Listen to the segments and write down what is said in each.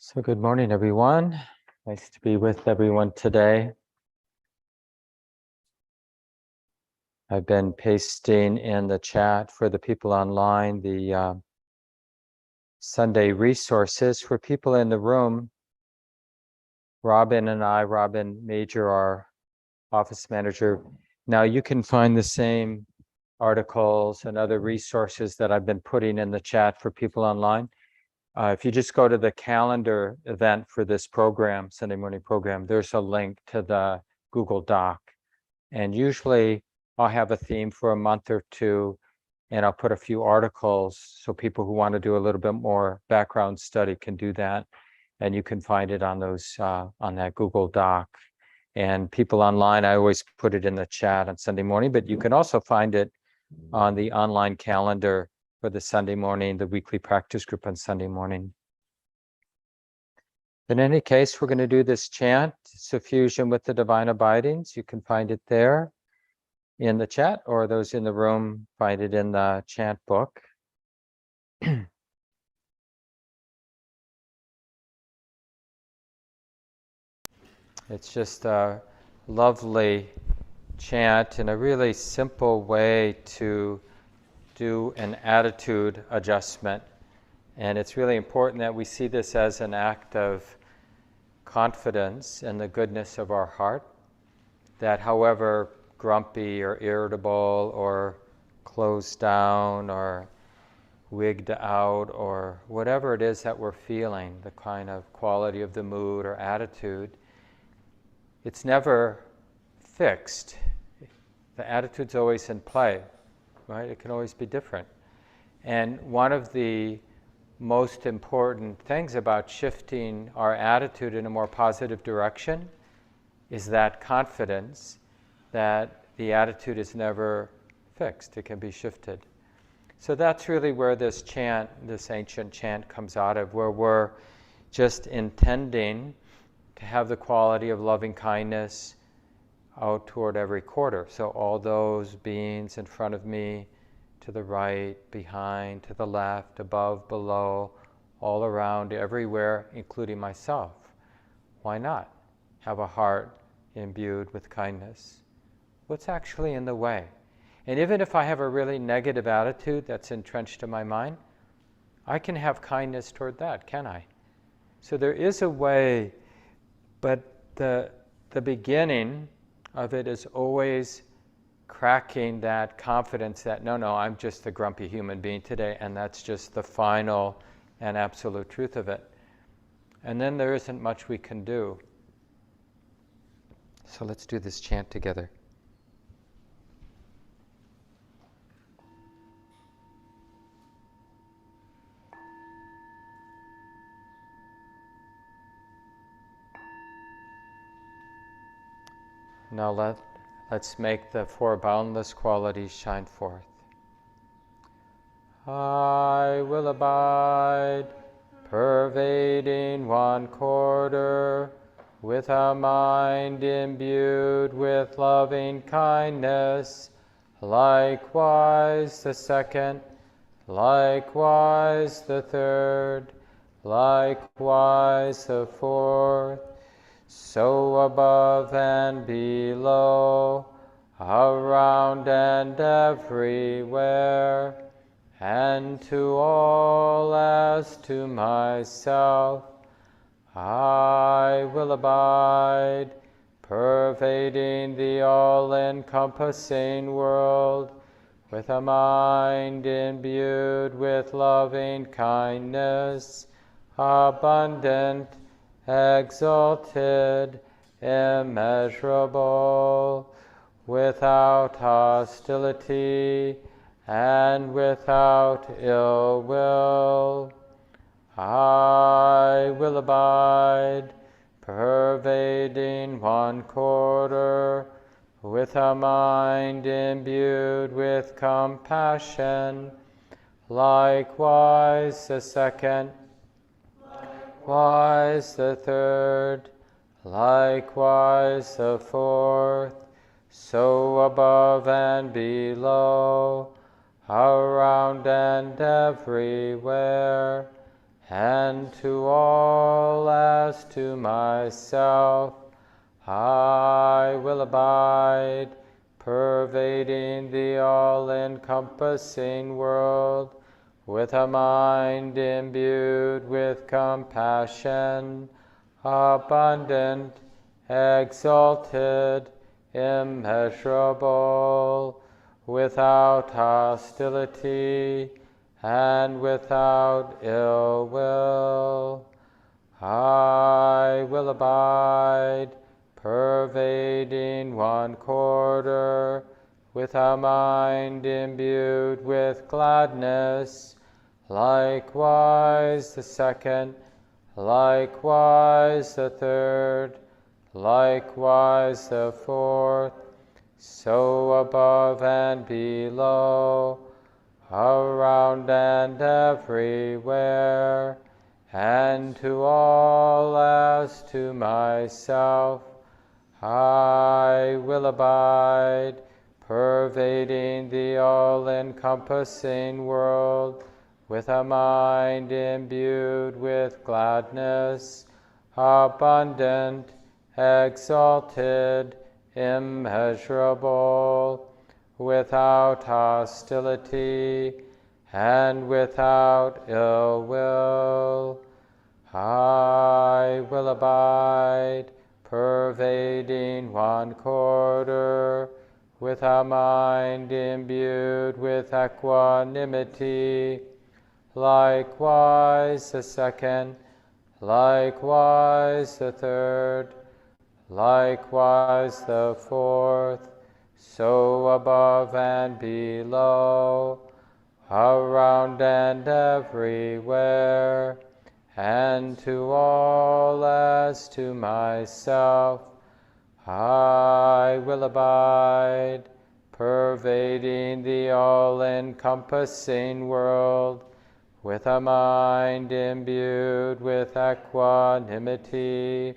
So good morning, everyone. Nice to be with everyone today. I've been pasting in the chat for the people online the Sunday resources. For people in the room, Robin Major, our office manager. Now you can find the same articles and other resources that I've been putting in the chat for people online. If you just go to the calendar event for this program, Sunday morning program, there's a link to the Google Doc. And usually I'll have a theme for a month or two, and I'll put a few articles so people who want to do a little bit more background study can do that. And you can find it on those on that Google Doc. And people online, I always put it in the chat on Sunday morning, but you can also find it on the online calendar for the Sunday morning, the weekly practice group on Sunday morning. In any case, we're going to do this chant, Seclusion with the Divine Abidings. You can find it there in the chat, or those in the room find it in the chant book. It's just a lovely chant and a really simple way to do an attitude adjustment. And it's really important that we see this as an act of confidence in the goodness of our heart, that however grumpy or irritable or closed down or wigged out or whatever it is that we're feeling, the kind of quality of the mood or attitude, it's never fixed. The attitude's always in play, right? It can always be different. And one of the most important things about shifting our attitude in a more positive direction is that confidence that the attitude is never fixed. It can be shifted. So that's really where this chant, this ancient chant, comes out of, where we're just intending to have the quality of loving kindness out toward every quarter. So all those beings in front of me, to the right, behind, to the left, above, below, all around, everywhere, including myself. Why not have a heart imbued with kindness? What's actually in the way? And even if I have a really negative attitude that's entrenched in my mind, I can have kindness toward that, can I? So there is a way, but the beginning of it is always cracking that confidence that, no, I'm just a grumpy human being today, and that's just the final and absolute truth of it. And then there isn't much we can do. So let's do this chant together. Now let's make the four boundless qualities shine forth. I will abide, pervading one quarter, with a mind imbued with loving kindness, likewise the second, likewise the third, likewise the fourth, so above and below, around and everywhere, and to all as to myself, I will abide, pervading the all-encompassing world, with a mind imbued with loving kindness, abundant, exalted, immeasurable, without hostility and without ill will. I will abide, pervading one quarter, with a mind imbued with compassion, likewise the second, likewise the third, likewise the fourth, so above and below, around and everywhere, and to all as to myself. I will abide, pervading the all-encompassing world, with a mind imbued with compassion, abundant, exalted, immeasurable, without hostility and without ill will. I will abide, pervading one quarter, with a mind imbued with gladness, likewise the second, likewise the third, likewise the fourth, so above and below, around and everywhere, and to all as to myself. I will abide, pervading the all-encompassing world, with a mind imbued with gladness, abundant, exalted, immeasurable, without hostility and without ill will. I will abide, pervading one quarter, with a mind imbued with equanimity, likewise the second, likewise the third, likewise the fourth, so above and below, around and everywhere, and to all as to myself. I will abide, pervading the all-encompassing world, with a mind imbued with equanimity,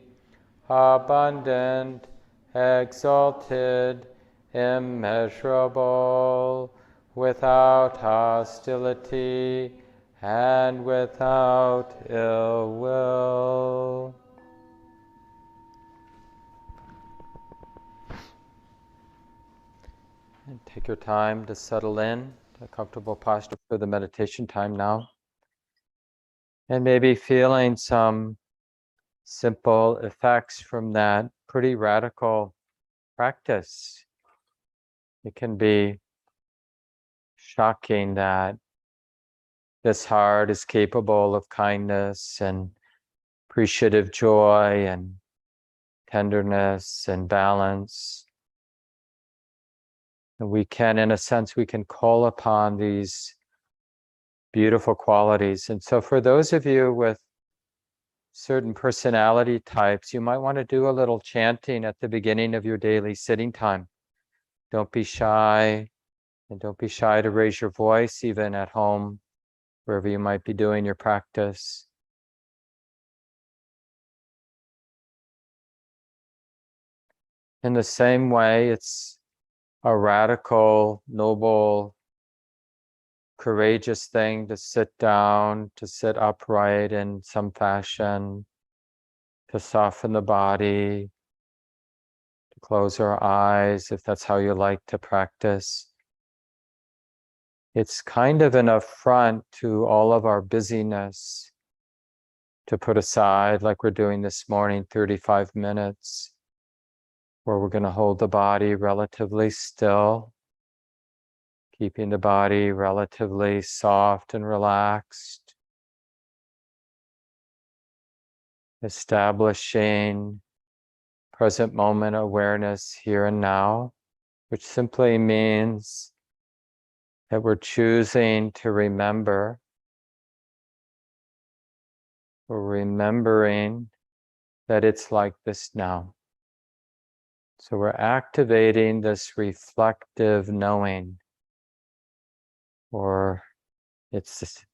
abundant, exalted, immeasurable, without hostility and without ill will. And take your time to settle in, a comfortable posture for the meditation time now. And maybe feeling some simple effects from that pretty radical practice. It can be shocking that this heart is capable of kindness and appreciative joy and tenderness and balance. And we can, in a sense, we can call upon these beautiful qualities. And so for those of you with certain personality types, you might want to do a little chanting at the beginning of your daily sitting time. Don't be shy, and don't be shy to raise your voice, even at home, wherever you might be doing your practice. In the same way, it's a radical, noble, courageous thing to sit down, to sit upright in some fashion, to soften the body, to close our eyes if that's how you like to practice. It's kind of an affront to all of our busyness to put aside, like we're doing this morning, 35 minutes, where we're going to hold the body relatively still, keeping the body relatively soft and relaxed, establishing present moment awareness here and now, which simply means that we're choosing to remember. We're remembering that it's like this now. So we're activating this reflective knowing, or it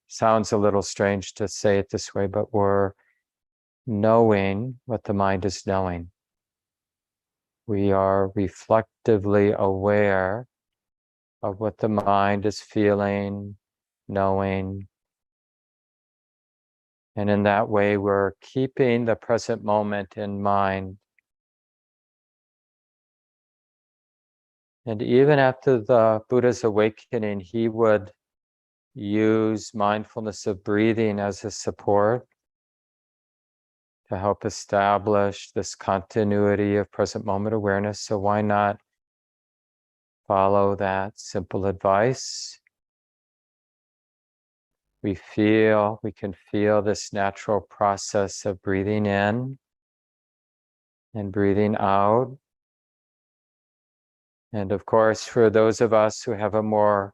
sounds a little strange to say it this way, but we're knowing what the mind is knowing. We are reflectively aware of what the mind is feeling, knowing, And in that way, we're keeping the present moment in mind. And even after the Buddha's awakening, he would use mindfulness of breathing as a support to help establish this continuity of present moment awareness. So why not follow that simple advice? We can feel this natural process of breathing in and breathing out. And of course, for those of us who have a more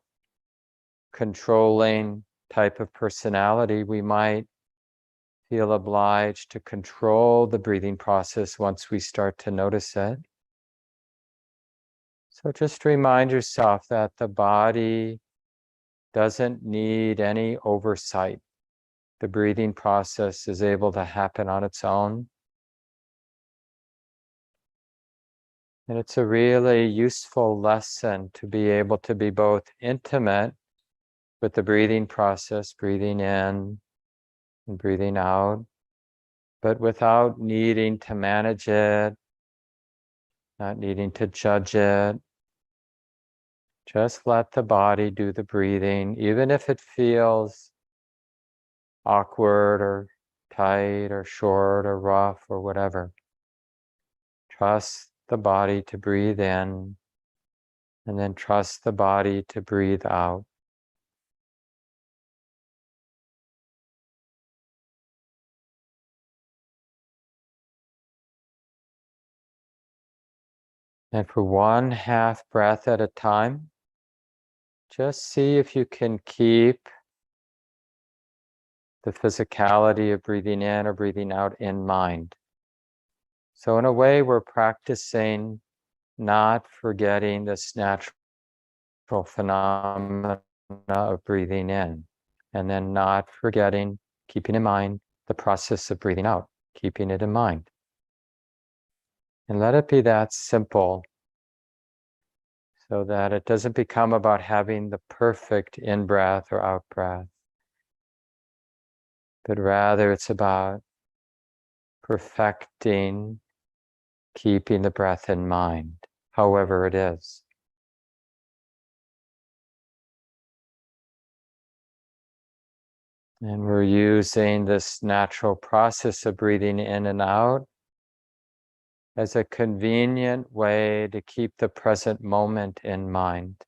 controlling type of personality, we might feel obliged to control the breathing process once we start to notice it. So just remind yourself that the body doesn't need any oversight. The breathing process is able to happen on its own. And it's a really useful lesson to be able to be both intimate with the breathing process, breathing in and breathing out, but without needing to manage it, not needing to judge it. Just let the body do the breathing, even if it feels awkward or tight or short or rough or whatever. Trust the body to breathe in, and then trust the body to breathe out. And for 1/2 breath at a time, just see if you can keep the physicality of breathing in or breathing out in mind. So in a way, we're practicing not forgetting this natural phenomena of breathing in, and then not forgetting, keeping in mind the process of breathing out, keeping it in mind. And let it be that simple, so that it doesn't become about having the perfect in-breath or out-breath, but rather it's about perfecting, keeping the breath in mind, however it is. And we're using this natural process of breathing in and out as a convenient way to keep the present moment in mind.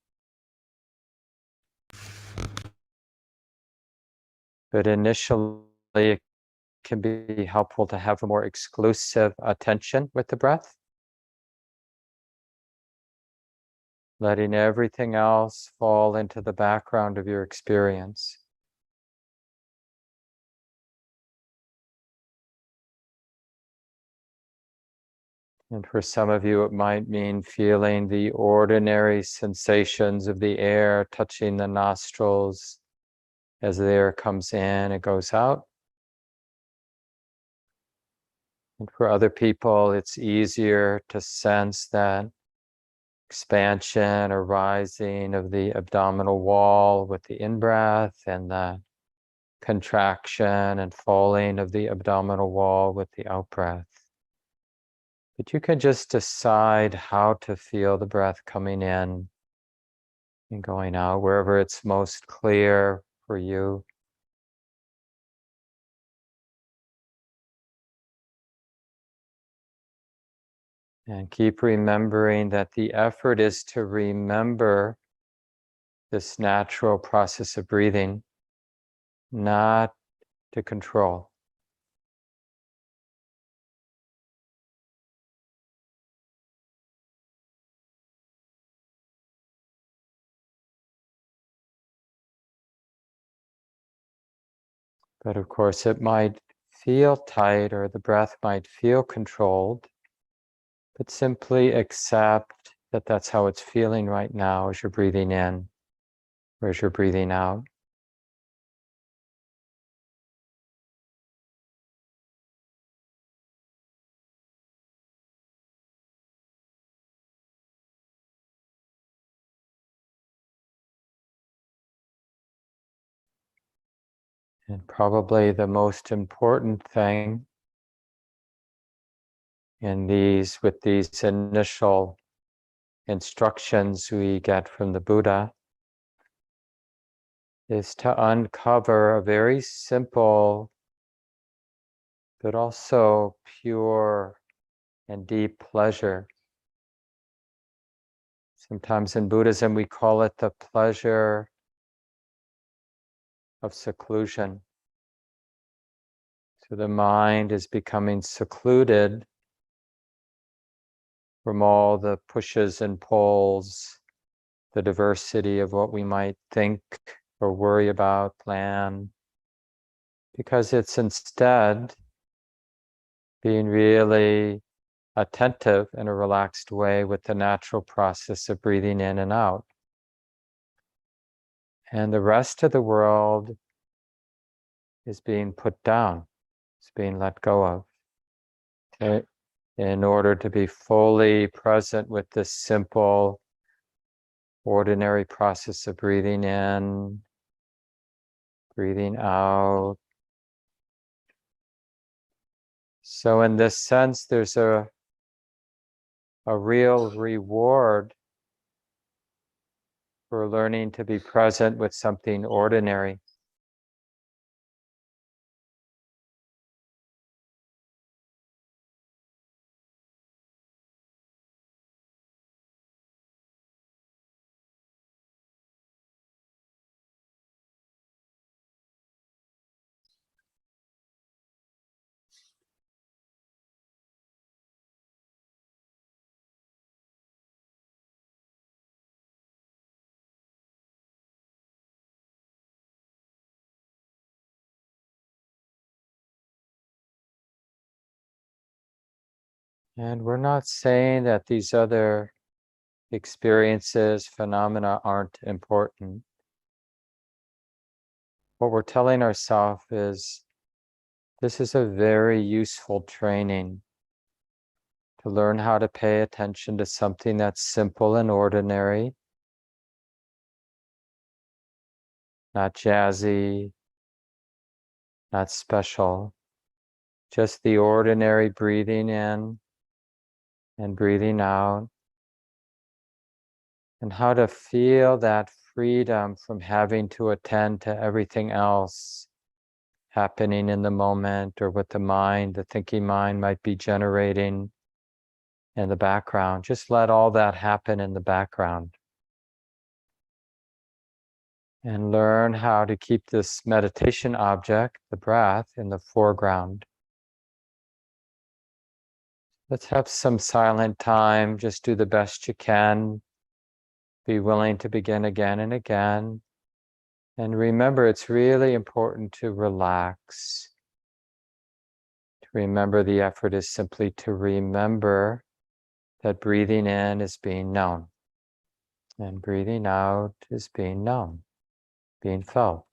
But initially, it can be helpful to have a more exclusive attention with the breath, letting everything else fall into the background of your experience. And for some of you, it might mean feeling the ordinary sensations of the air touching the nostrils as the air comes in and goes out. And for other people, it's easier to sense that expansion or rising of the abdominal wall with the in-breath, and the contraction and falling of the abdominal wall with the out-breath. But you can just decide how to feel the breath coming in and going out, wherever it's most clear for you. And keep remembering that the effort is to remember this natural process of breathing, not to control. But of course, it might feel tight or the breath might feel controlled, but simply accept that that's how it's feeling right now as you're breathing in or as you're breathing out. And probably the most important thing with these initial instructions we get from the Buddha is to uncover a very simple but also pure and deep pleasure. Sometimes in Buddhism we call it the pleasure of seclusion. So the mind is becoming secluded from all the pushes and pulls, the diversity of what we might think or worry about, plan, because it's instead being really attentive in a relaxed way with the natural process of breathing in and out. And the rest of the world is being put down, it's being let go of. Okay? In order to be fully present with this simple, ordinary process of breathing in, breathing out. So in this sense, there's a real reward for learning to be present with something ordinary. And we're not saying that these other experiences, phenomena aren't important. What we're telling ourselves is this is a very useful training to learn how to pay attention to something that's simple and ordinary, not jazzy, not special, just the ordinary breathing in and breathing out, and how to feel that freedom from having to attend to everything else happening in the moment or what the thinking mind might be generating in the background. Just let all that happen in the background. And learn how to keep this meditation object, the breath, in the foreground. Let's have some silent time. Just do the best you can. Be willing to begin again and again. And remember, it's really important to relax. To remember the effort is simply to remember that breathing in is being known. And breathing out is being known, being felt.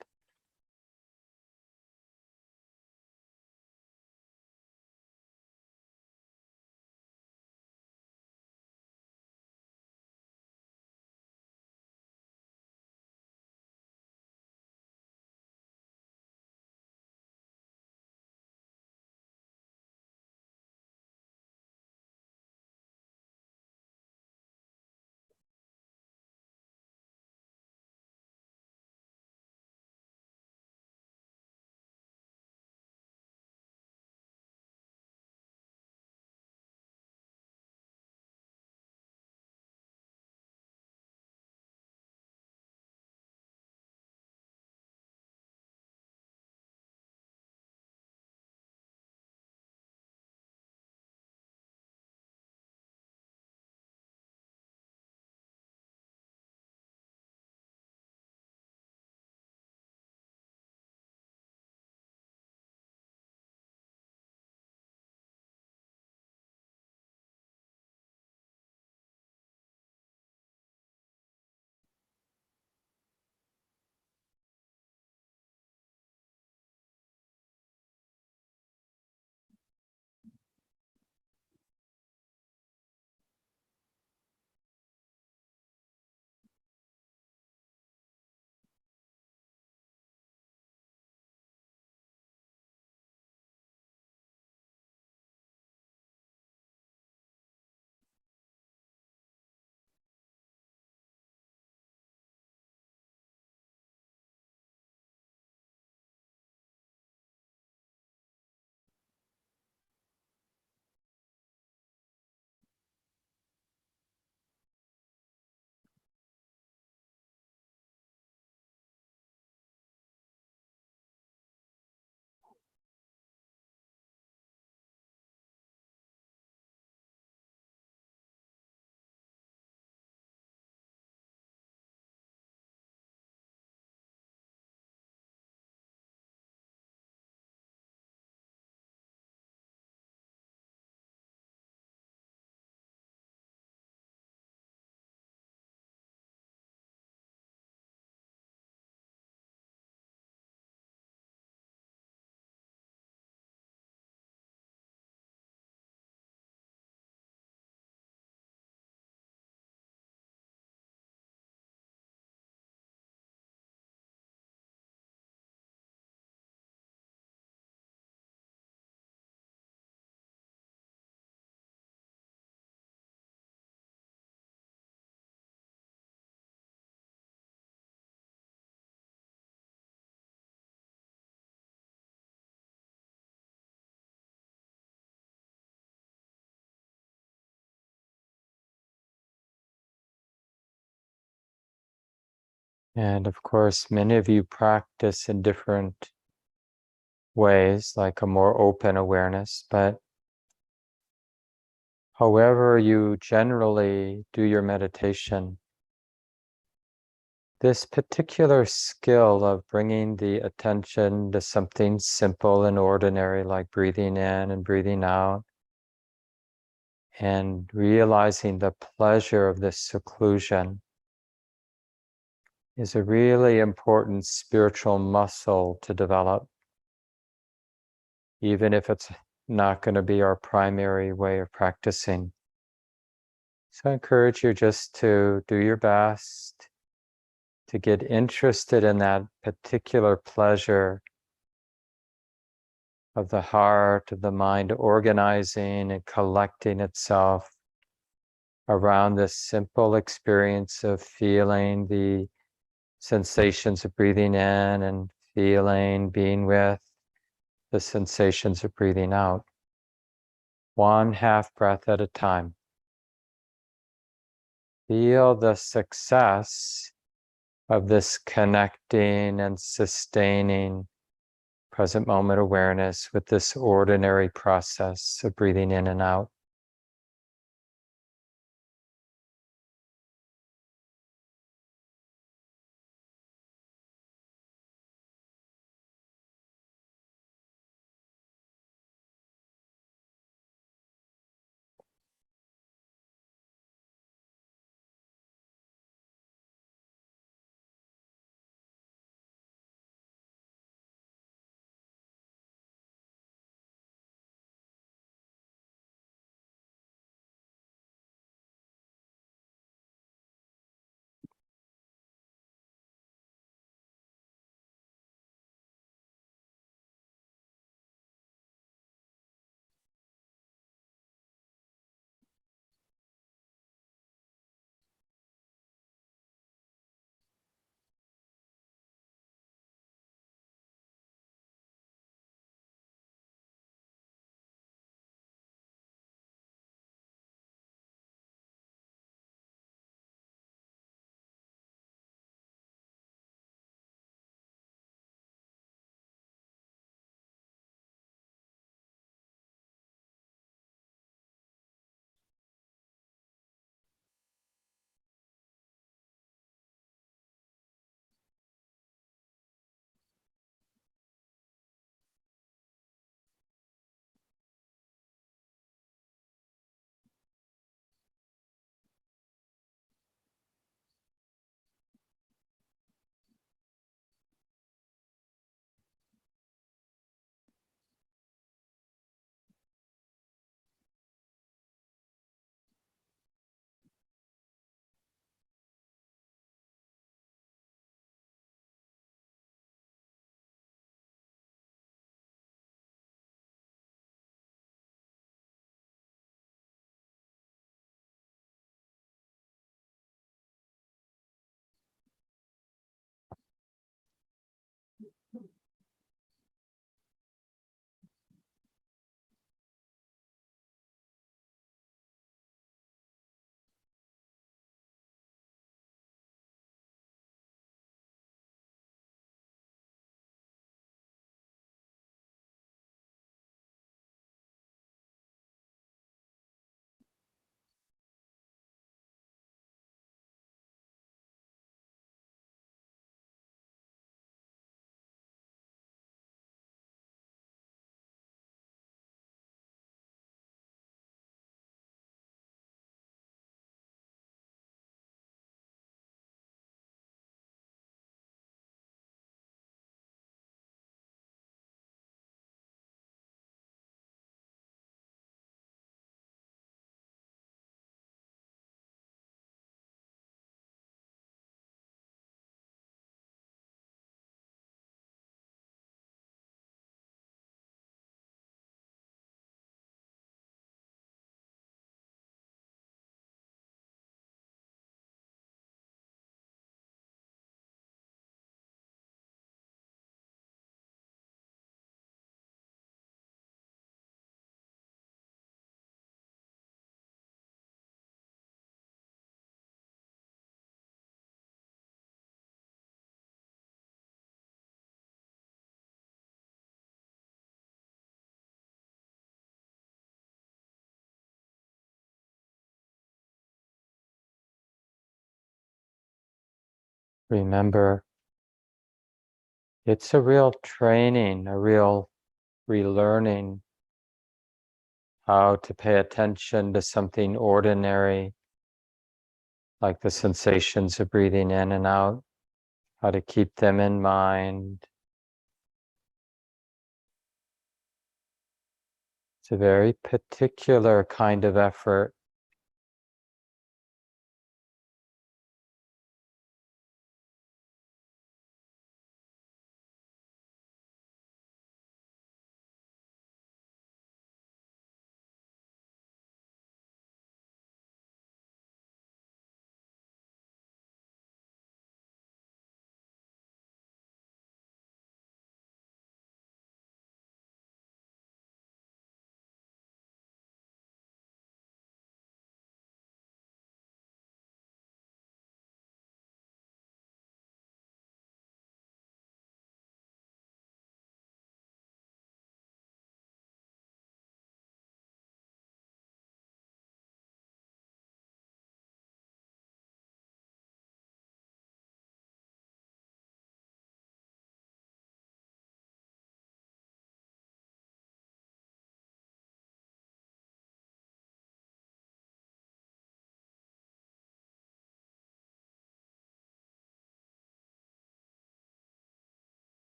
And of course, many of you practice in different ways, like a more open awareness, but however you generally do your meditation, this particular skill of bringing the attention to something simple and ordinary, like breathing in and breathing out, and realizing the pleasure of this seclusion, is a really important spiritual muscle to develop, even if it's not going to be our primary way of practicing. So I encourage you just to do your best to get interested in that particular pleasure of the heart, of the mind organizing and collecting itself around this simple experience of feeling the sensations of breathing in and feeling, being with the sensations of breathing out. 1/2 breath at a time. Feel the success of this connecting and sustaining present moment awareness with this ordinary process of breathing in and out. remember it's a real training, a real relearning how to pay attention to something ordinary, like the sensations of breathing in and out, how to keep them in mind. It's a very particular kind of effort.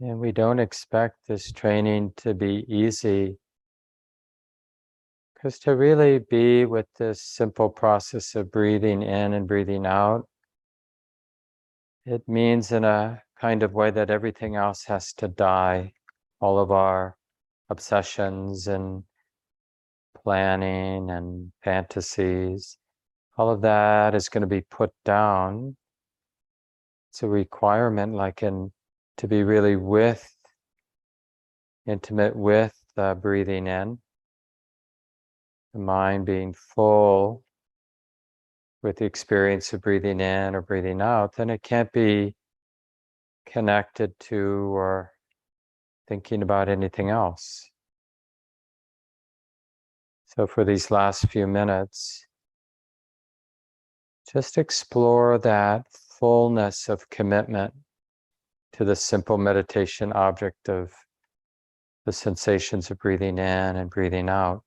And we don't expect this training to be easy, because to really be with this simple process of breathing in and breathing out, it means in a kind of way that everything else has to die. All of our obsessions and planning and fantasies, all of that is going to be put down. It's a requirement, like to be really intimate with breathing in, the mind being full with the experience of breathing in or breathing out, then it can't be connected to or thinking about anything else. So for these last few minutes, just explore that fullness of commitment to the simple meditation object of the sensations of breathing in and breathing out.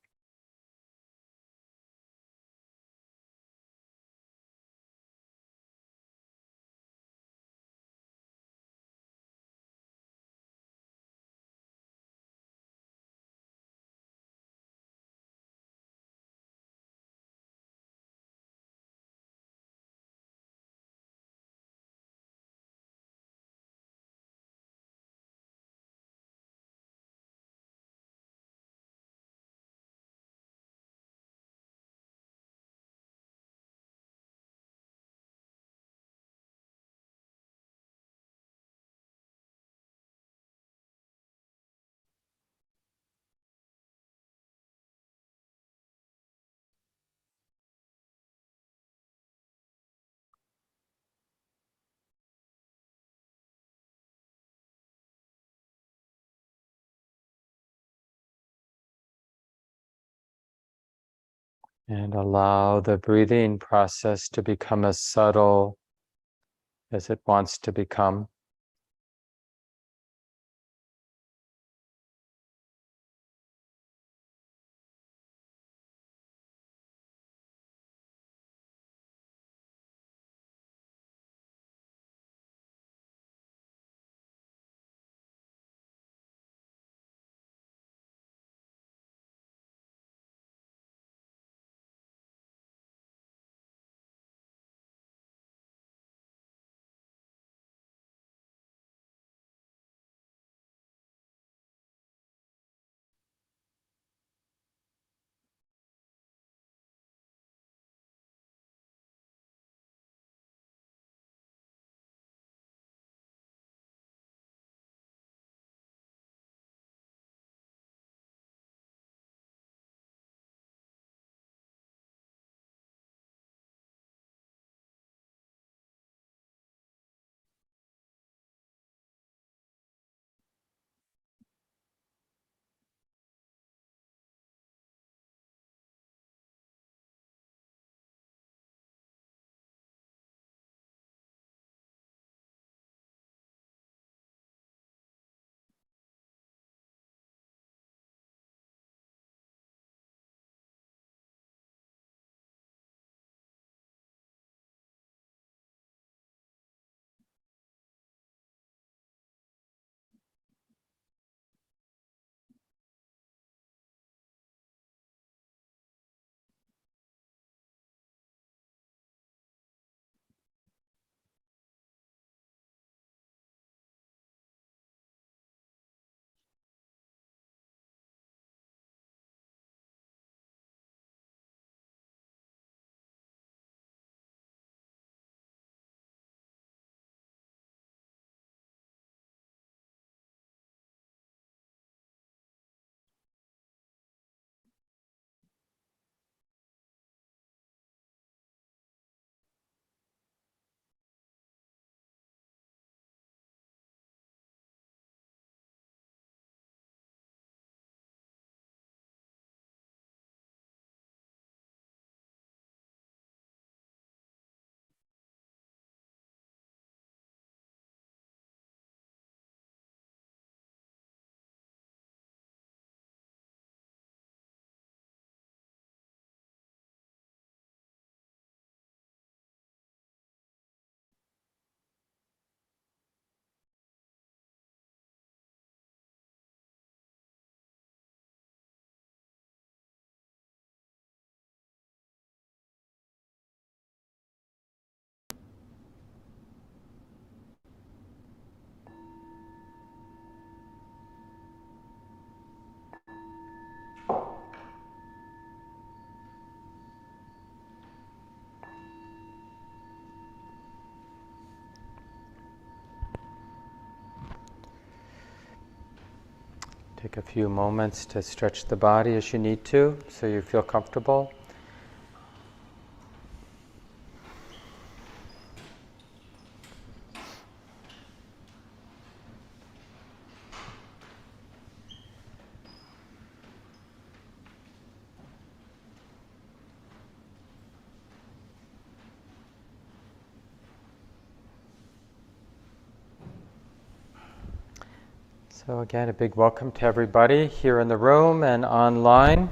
And allow the breathing process to become as subtle as it wants to become. Take a few moments to stretch the body as you need to, so you feel comfortable. So again, a big welcome to everybody here in the room and online,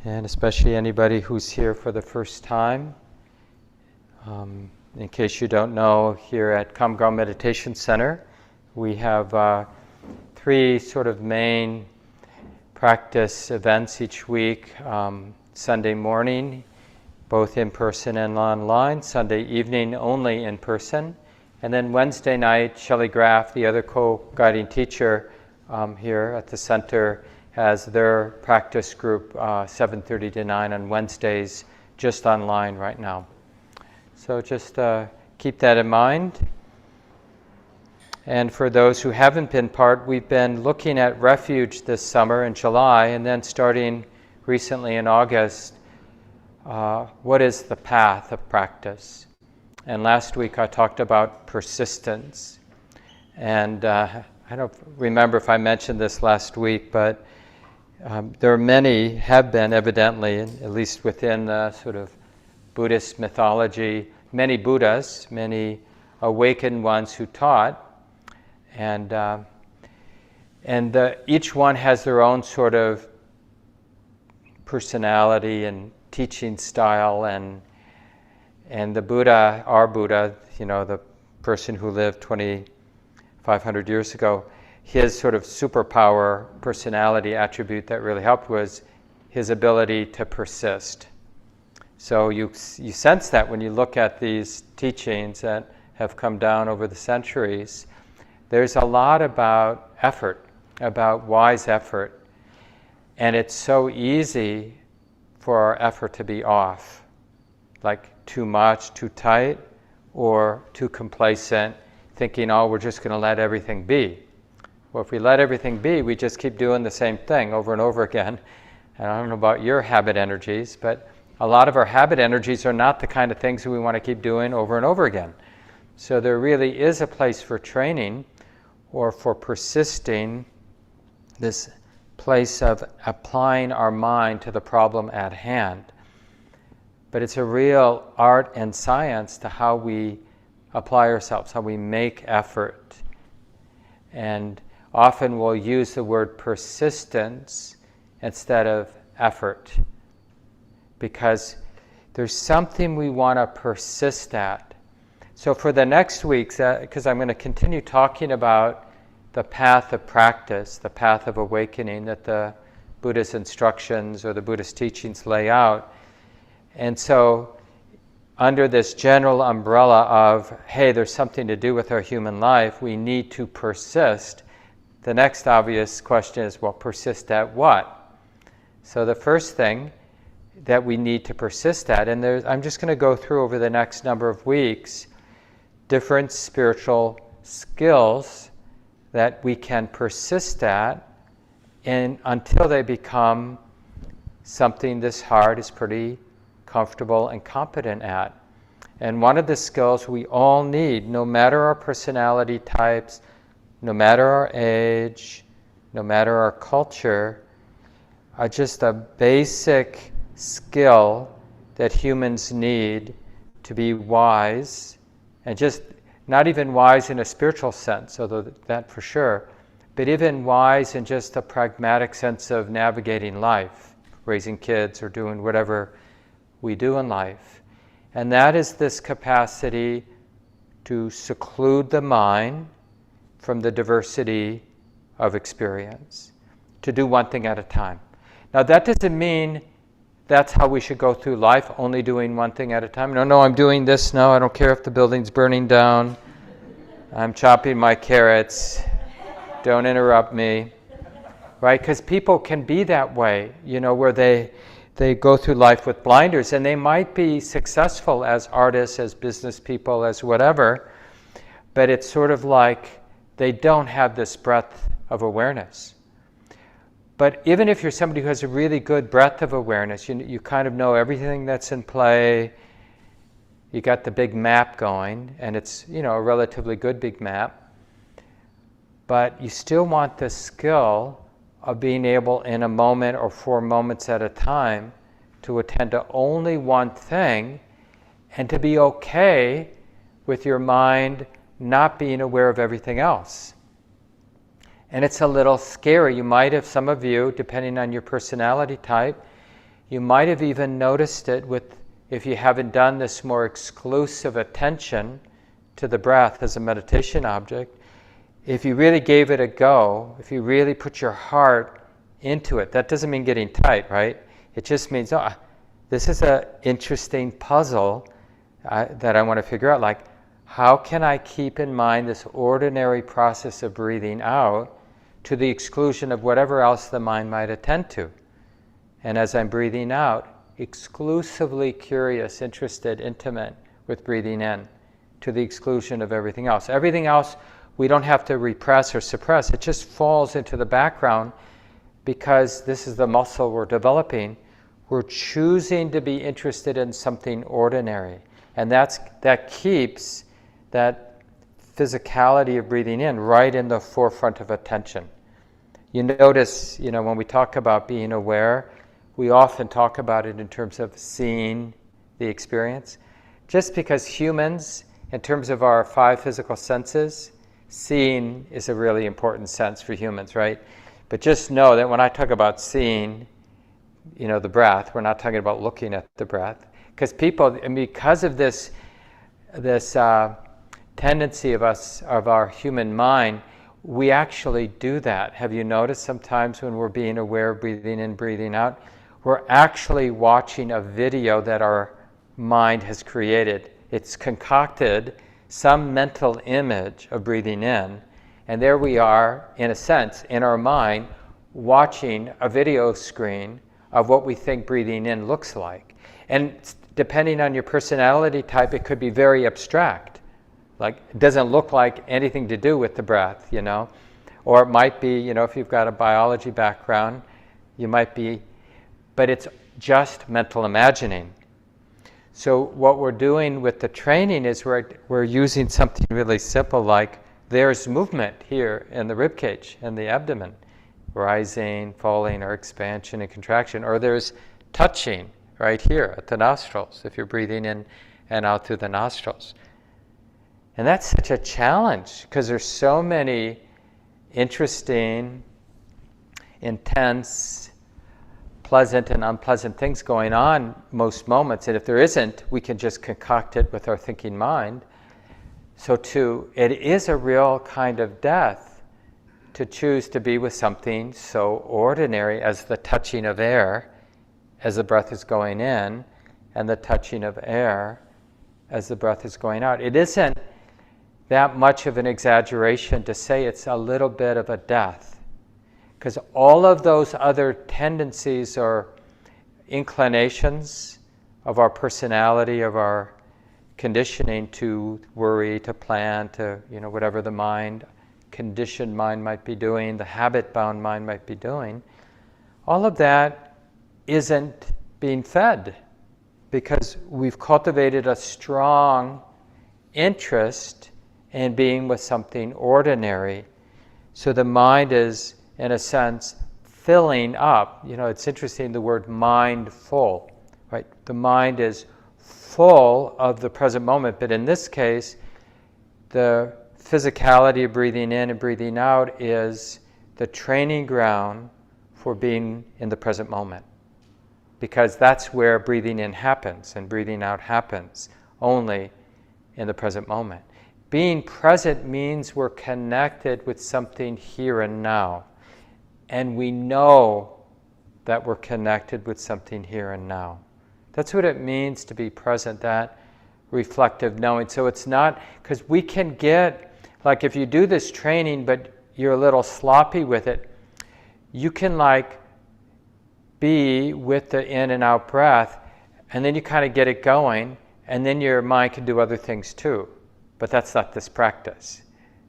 and especially anybody who's here for the first time. In case you don't know, here at Come Ground Meditation Center, we have 3 sort of main practice events each week. Sunday morning, both in person and online. Sunday evening, only in person. And then Wednesday night, Shelley Graff, the other co-guiding teacher here at the center, has their practice group 7:30 to 9 on Wednesdays, just online right now. So just keep that in mind. And for those who haven't been part, we've been looking at refuge this summer in July, and then starting recently in August, what is the path of practice? And last week I talked about persistence. And I don't remember if I mentioned this last week, but There are many, have been evidently, at least within the sort of Buddhist mythology, many Buddhas, many awakened ones who taught, and each one has their own sort of personality and teaching style, and the Buddha, our Buddha, the person who lived 2,500 years ago, his sort of superpower personality attribute that really helped was his ability to persist. So you sense that when you look at these teachings that have come down over the centuries. There's a lot about effort, about wise effort, and it's so easy for our effort to be off, like too much, too tight, or too complacent, thinking, oh, we're just going to let everything be. Well, if we let everything be, we just keep doing the same thing over and over again. And I don't know about your habit energies, but a lot of our habit energies are not the kind of things that we want to keep doing over and over again. So there really is a place for training or for persisting, this place of applying our mind to the problem at hand. But it's a real art and science to how we apply ourselves, how we make effort. And often we'll use the word persistence instead of effort, because there's something we want to persist at. So for the next weeks, because I'm going to continue talking about the path of practice, the path of awakening that the Buddha's instructions or the Buddha's teachings lay out. And so under this general umbrella of, hey, there's something to do with our human life, we need to persist. The next obvious question is, well, persist at what? So the first thing that we need to persist at, and I'm just going to go through over the next number of weeks different spiritual skills that we can persist at until they become something this heart is pretty comfortable and competent at. And one of the skills we all need, no matter our personality types, no matter our age, no matter our culture, are just a basic skill that humans need to be wise, and just not even wise in a spiritual sense, although that for sure, but even wise in just a pragmatic sense of navigating life, raising kids or doing whatever we do in life. And that is this capacity to seclude the mind from the diversity of experience, to do one thing at a time. Now that doesn't mean that's how we should go through life, only doing one thing at a time. No, I'm doing this now. I don't care if the building's burning down. I'm chopping my carrots. Don't interrupt me. Right? Because people can be that way, where they go through life with blinders, and they might be successful as artists, as business people, as whatever, but it's sort of like they don't have this breadth of awareness. But even if you're somebody who has a really good breadth of awareness, you kind of know everything that's in play, you got the big map going, and it's a relatively good big map, but you still want the skill of being able in a moment or 4 moments at a time to attend to only one thing, and to be okay with your mind not being aware of everything else. And it's a little scary. You might have, some of you, depending on your personality type, you might have even noticed it if you haven't done this more exclusive attention to the breath as a meditation object. If you really gave it a go, if you really put your heart into it, that doesn't mean getting tight, right? It just means, this is an interesting puzzle that I want to figure out. Like, how can I keep in mind this ordinary process of breathing out to the exclusion of whatever else the mind might attend to? And as I'm breathing out, exclusively curious, interested, intimate with breathing in, to the exclusion of everything else. Everything else we don't have to repress or suppress. It just falls into the background because this is the muscle we're developing. We're choosing to be interested in something ordinary. And that keeps that physicality of breathing in right in the forefront of attention. You notice, when we talk about being aware, we often talk about it in terms of seeing the experience. Just because humans, in terms of our 5 physical senses, seeing is a really important sense for humans, right? But just know that when I talk about seeing, the breath, we're not talking about looking at the breath. Because because of this tendency of our human mind, we actually do that. Have you noticed sometimes when we're being aware of breathing in, breathing out, we're actually watching a video that our mind has created. It's concocted some mental image of breathing in, and there we are, in a sense, in our mind, watching a video screen of what we think breathing in looks like. And depending on your personality type, it could be very abstract. Like, it doesn't look like anything to do with the breath, Or it might be, if you've got a biology background, you might be, but it's just mental imagining. So what we're doing with the training is we're using something really simple, like there's movement here in the ribcage and the abdomen, rising, falling, or expansion and contraction, or there's touching right here at the nostrils if you're breathing in and out through the nostrils. And that's such a challenge because there's so many interesting, intense, pleasant and unpleasant things going on most moments. And if there isn't, we can just concoct it with our thinking mind. So it is a real kind of death to choose to be with something so ordinary as the touching of air as the breath is going in and the touching of air as the breath is going out. It isn't that much of an exaggeration to say it's a little bit of a death, because all of those other tendencies or inclinations of our personality, of our conditioning to worry, to plan, to whatever the conditioned mind might be doing, the habit-bound mind might be doing, all of that isn't being fed because we've cultivated a strong interest in being with something ordinary. So the mind is, in a sense, filling up. It's interesting, the word mindful, right? The mind is full of the present moment, but in this case, the physicality of breathing in and breathing out is the training ground for being in the present moment. Because that's where breathing in happens and breathing out happens, only in the present moment. Being present means we're connected with something here and now. And we know that we're connected with something here and now. That's what it means to be present, that reflective knowing. So it's not, because we can get, like if you do this training but you're a little sloppy with it, you can be with the in and out breath, and then you kind of get it going, and then your mind can do other things too. But that's not this practice.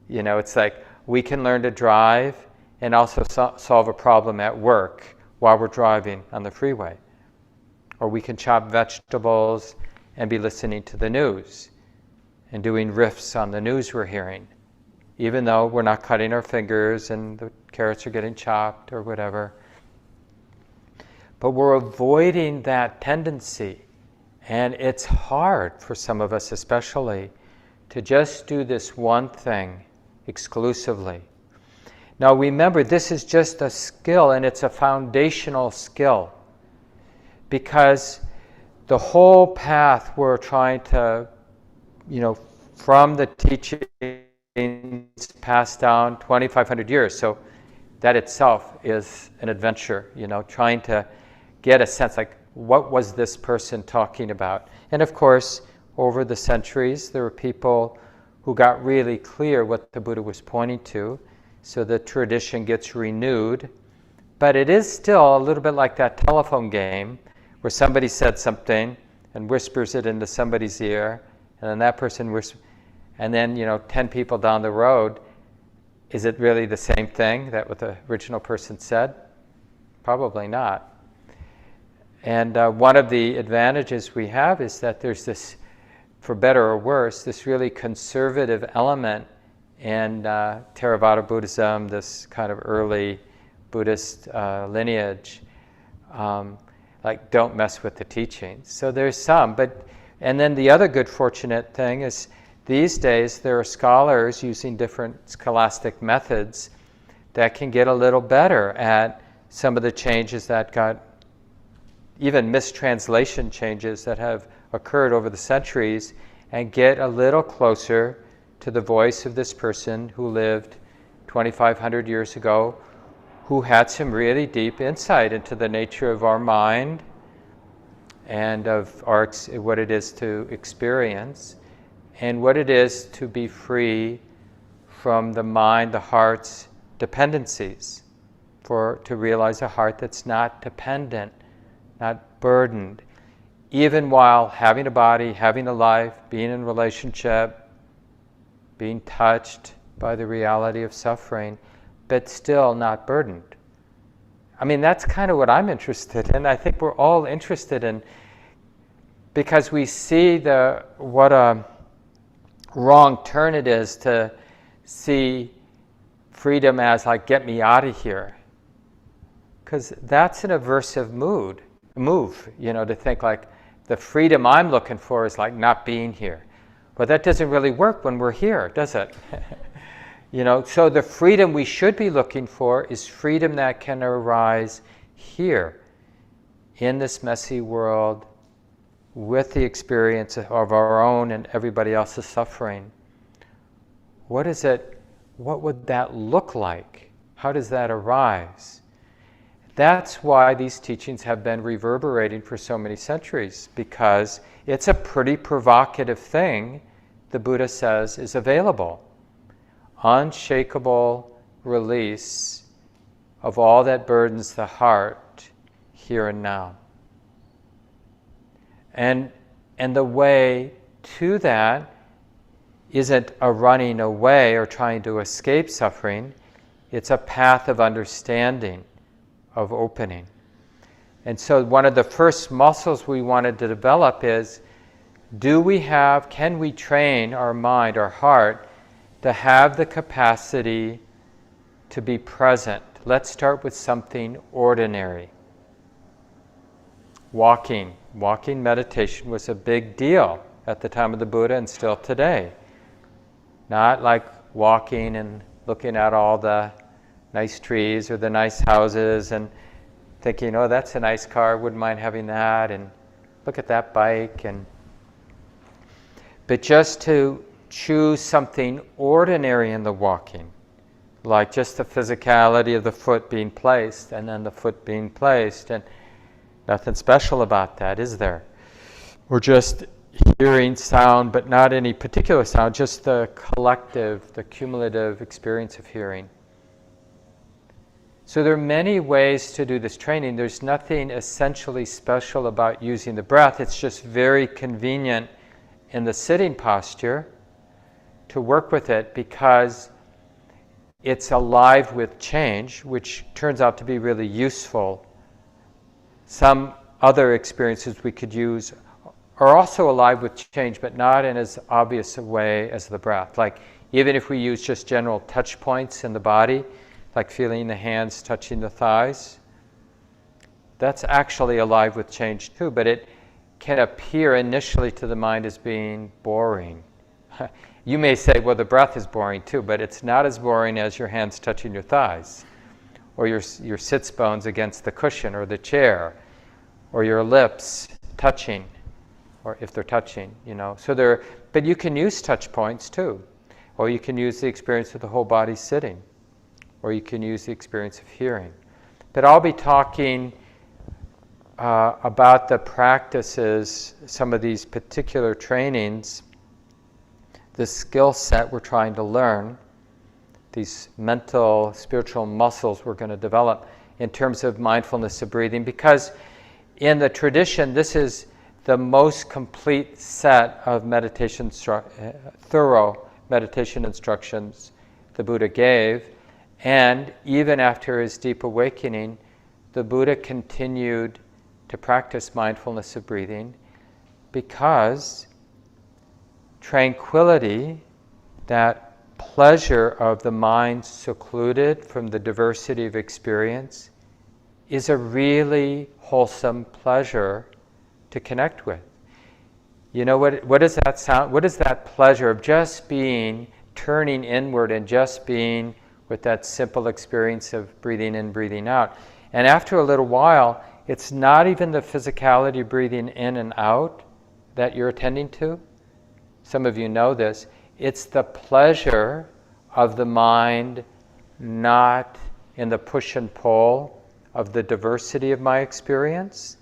It's like we can learn to drive and also solve a problem at work while we're driving on the freeway. Or we can chop vegetables and be listening to the news and doing riffs on the news we're hearing, even though we're not cutting our fingers and the carrots are getting chopped or whatever. But we're avoiding that tendency. And it's hard for some of us especially to just do this one thing exclusively. Now remember, this is just a skill, and it's a foundational skill, because the whole path we're trying to, from the teachings passed down 2,500 years, so that itself is an adventure, trying to get a sense like, what was this person talking about? And of course, over the centuries, there were people who got really clear what the Buddha was pointing to, so the tradition gets renewed. But it is still a little bit like that telephone game where somebody said something and whispers it into somebody's ear, and then that person whispers, and then 10 people down the road, is it really the same thing that what the original person said? Probably not. And one of the advantages we have is that there's this, for better or worse, this really conservative element in Theravada Buddhism, this kind of early Buddhist lineage, like don't mess with the teachings. So there's some, and then the other good fortunate thing is these days there are scholars using different scholastic methods that can get a little better at some of the changes that got, even mistranslation changes that have occurred over the centuries, and get a little closer to the voice of this person who lived 2,500 years ago, who had some really deep insight into the nature of our mind and of what it is to experience and what it is to be free from the mind, the heart's dependencies, to realize a heart that's not dependent, not burdened, even while having a body, having a life, being in relationship, being touched by the reality of suffering, but still not burdened. I mean, that's kind of what I'm interested in. I think we're all interested in, because we see what a wrong turn it is to see freedom as like, get me out of here. Because that's an aversive move, to think like the freedom I'm looking for is like not being here. But that doesn't really work when we're here, does it? So the freedom we should be looking for is freedom that can arise here, in this messy world, with the experience of our own and everybody else's suffering. What would that look like? How does that arise? That's why these teachings have been reverberating for so many centuries, because it's a pretty provocative thing the Buddha says is available. Unshakable release of all that burdens the heart here and now. And the way to that isn't a running away or trying to escape suffering. It's a path of understanding, of opening. And so one of the first muscles we wanted to develop is, can we train our mind, our heart, to have the capacity to be present? Let's start with something ordinary. Walking meditation was a big deal at the time of the Buddha and still today. Not like walking and looking at all the nice trees or the nice houses and thinking, oh, that's a nice car, wouldn't mind having that, and look at that bike. But just to choose something ordinary in the walking, like just the physicality of the foot being placed and then the foot being placed, and nothing special about that, is there? Or just hearing sound, but not any particular sound, just the collective, the cumulative experience of hearing. So there are many ways to do this training. There's nothing essentially special about using the breath. It's just very convenient in the sitting posture to work with it, because it's alive with change, which turns out to be really useful. Some other experiences we could use are also alive with change, but not in as obvious a way as the breath. Like even if we use just general touch points in the body, like feeling the hands touching the thighs, that's actually alive with change too, but it can appear initially to the mind as being boring. You may say, well, the breath is boring too, but it's not as boring as your hands touching your thighs, or your sits bones against the cushion or the chair, or your lips touching, or if they're touching, So but you can use touch points too, or you can use the experience of the whole body sitting, or you can use the experience of hearing. But I'll be talking about the practices, some of these particular trainings, the skill set we're trying to learn, these mental, spiritual muscles we're going to develop in terms of mindfulness of breathing, because in the tradition, this is the most complete set of thorough meditation instructions the Buddha gave. And even after his deep awakening, the Buddha continued to practice mindfulness of breathing, because tranquility, that pleasure of the mind secluded from the diversity of experience is a really wholesome pleasure to connect with. You know, what does that sound? What is that pleasure of just being, turning inward and just being with that simple experience of breathing in, breathing out? And after a little while, it's not even the physicality breathing in and out that you're attending to. Some of you know this. It's the pleasure of the mind not in the push and pull of the diversity of my experience,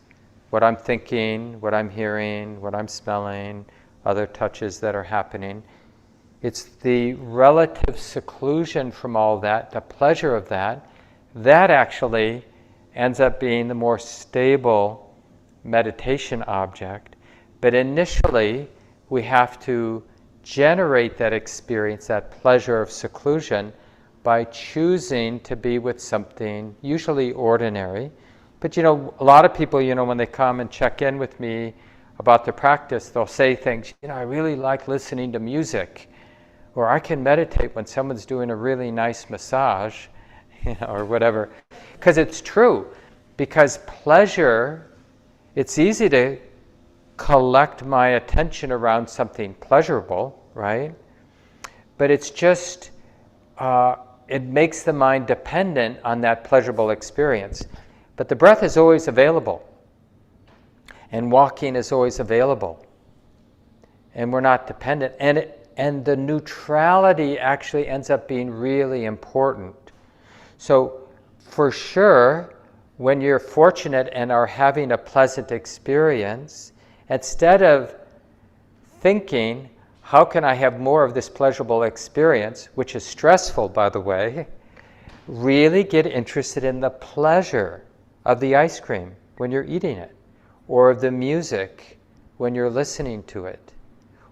what I'm thinking, what I'm hearing, what I'm smelling, other touches that are happening. It's the relative seclusion from all that, the pleasure of that, that actually ends up being the more stable meditation object. But initially, we have to generate that experience, that pleasure of seclusion, by choosing to be with something usually ordinary. But a lot of people, when they come and check in with me about the practice, they'll say things, I really like listening to music, or I can meditate when someone's doing a really nice massage, or whatever. Because it's true. Because pleasure, it's easy to collect my attention around something pleasurable, right? But it's just, it makes the mind dependent on that pleasurable experience. But the breath is always available. And walking is always available. And we're not dependent. And the neutrality actually ends up being really important. So for sure, when you're fortunate and are having a pleasant experience, instead of thinking, how can I have more of this pleasurable experience, which is stressful, by the way, really get interested in the pleasure of the ice cream when you're eating it, or of the music when you're listening to it,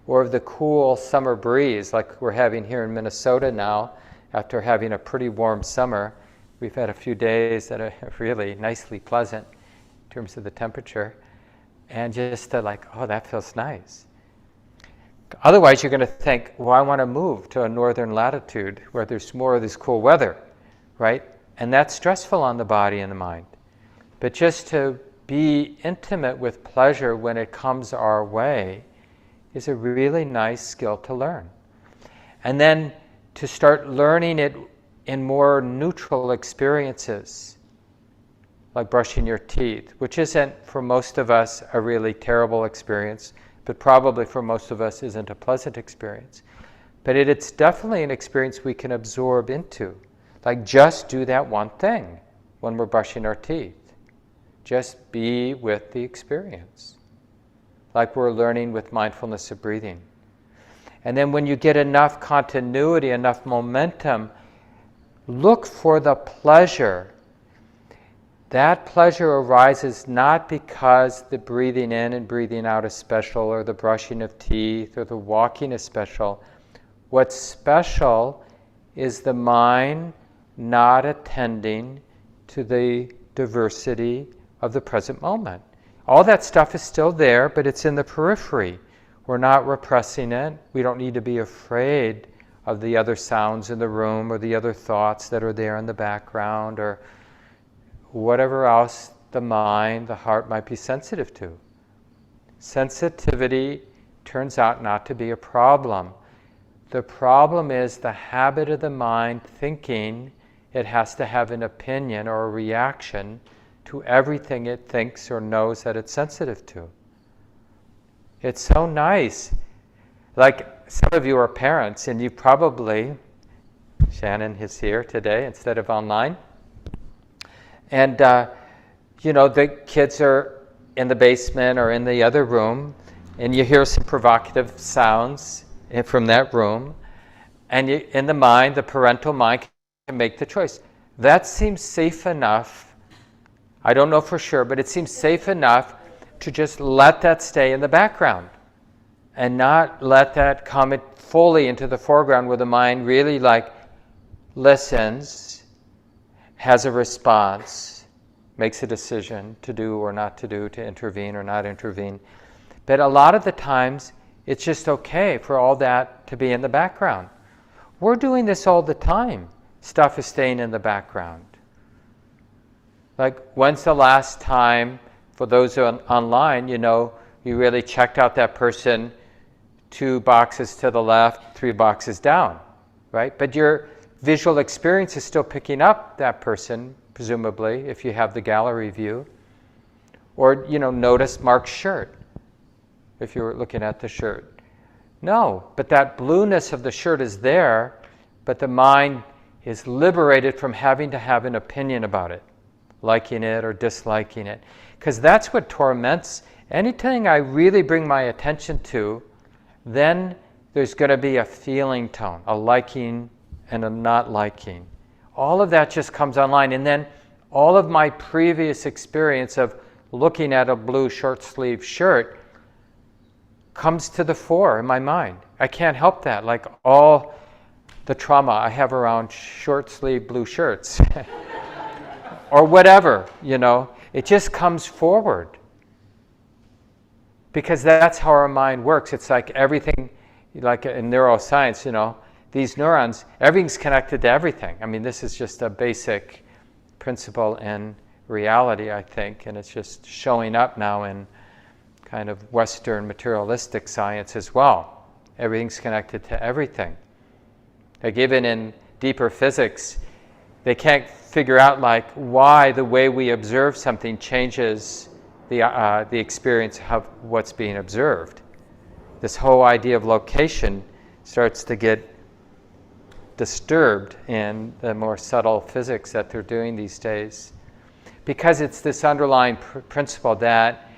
or of the cool summer breeze like we're having here in Minnesota now after having a pretty warm summer. We've had a few days that are really nicely pleasant in terms of the temperature. And just oh, that feels nice. Otherwise, you're going to think, well, I want to move to a northern latitude where there's more of this cool weather, right? And that's stressful on the body and the mind. But just to be intimate with pleasure when it comes our way is a really nice skill to learn. And then to start learning it in more neutral experiences, like brushing your teeth, which isn't for most of us a really terrible experience, but probably for most of us isn't a pleasant experience. But it's definitely an experience we can absorb into. Like just do that one thing when we're brushing our teeth. Just be with the experience. Like we're learning with mindfulness of breathing. And then when you get enough continuity, enough momentum, look for the pleasure. That pleasure arises not because the breathing in and breathing out is special, or the brushing of teeth, or the walking is special. What's special is the mind not attending to the diversity of the present moment. All that stuff is still there, but it's in the periphery. We're not repressing it. We don't need to be afraid of the other sounds in the room, or the other thoughts that are there in the background, or whatever else the mind, the heart might be sensitive to. Sensitivity turns out not to be a problem. The problem is the habit of the mind thinking it has to have an opinion or a reaction to everything it thinks or knows that it's sensitive to. It's so nice. Like some of you are parents, and you probably, Shannon is here today instead of online, and the kids are in the basement or in the other room, and you hear some provocative sounds from that room, and in the mind, the parental mind can make the choice. That seems safe enough. I don't know for sure, but it seems safe enough to just let that stay in the background and not let that come fully into the foreground, where the mind really listens, has a response, makes a decision to do or not to do, to intervene or not intervene. But a lot of the times, it's just okay for all that to be in the background. We're doing this all the time. Stuff is staying in the background. Like, when's the last time, for those online, you really checked out that person 2 boxes to the left, 3 boxes down, right? But your visual experience is still picking up that person, presumably, if you have the gallery view. Or, notice Mark's shirt, if you're looking at the shirt. No, but that blueness of the shirt is there, but the mind is liberated from having to have an opinion about it, liking it or disliking it. Because that's what torments. Anything I really bring my attention to, then there's going to be a feeling tone, a liking and a not liking. All of that just comes online. And then all of my previous experience of looking at a blue short-sleeve shirt comes to the fore in my mind. I can't help that. Like all the trauma I have around short-sleeve blue shirts or whatever, it just comes forward. Because that's how our mind works. It's like everything, like in neuroscience, these neurons, everything's connected to everything. I mean, this is just a basic principle in reality, I think, and it's just showing up now in kind of Western materialistic science as well. Everything's connected to everything. Like even in deeper physics, they can't figure out like why the way we observe something changes the experience of what's being observed. This whole idea of location starts to get disturbed in the more subtle physics that they're doing these days. Because it's this underlying principle that,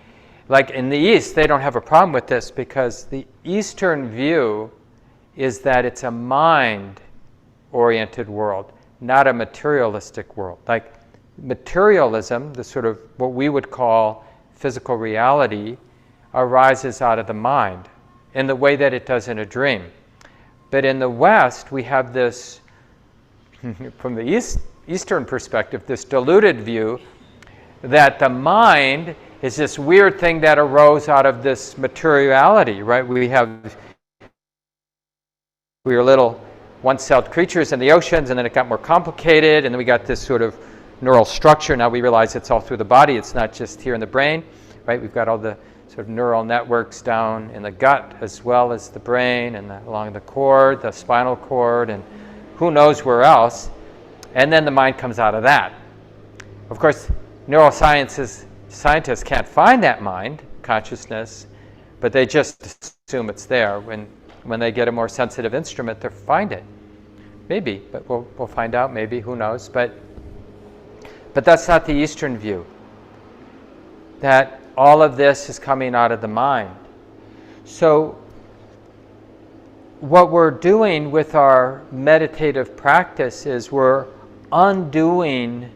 like in the East, they don't have a problem with this because the Eastern view is that it's a mind-oriented world, not a materialistic world. Like materialism, the sort of what we would call physical reality, arises out of the mind in the way that it does in a dream. But in the West, we have this, from the Eastern perspective, this diluted view that the mind is this weird thing that arose out of this materiality, right? We were little one-celled creatures in the oceans, and then it got more complicated, and then we got this sort of neural structure. Now we realize it's all through the body. It's not just here in the brain, right? We've got all the sort of neural networks down in the gut as well as the brain and along the cord, the spinal cord, and who knows where else. And then the mind comes out of that. Of course, scientists can't find that mind, consciousness, but they just assume it's there. When they get a more sensitive instrument, they'll find it. Maybe, but we'll find out maybe, who knows. But that's not the Eastern view, that all of this is coming out of the mind. So what we're doing with our meditative practice is we're undoing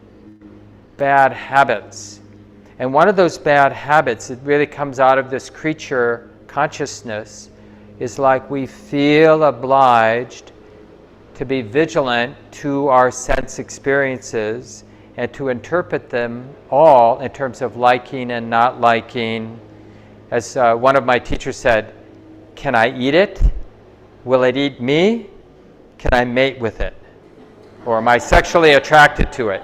bad habits. And one of those bad habits, it really comes out of this creature consciousness, is like we feel obliged to be vigilant to our sense experiences and to interpret them all in terms of liking and not liking. As one of my teachers said, can I eat it? Will it eat me? Can I mate with it? Or am I sexually attracted to it?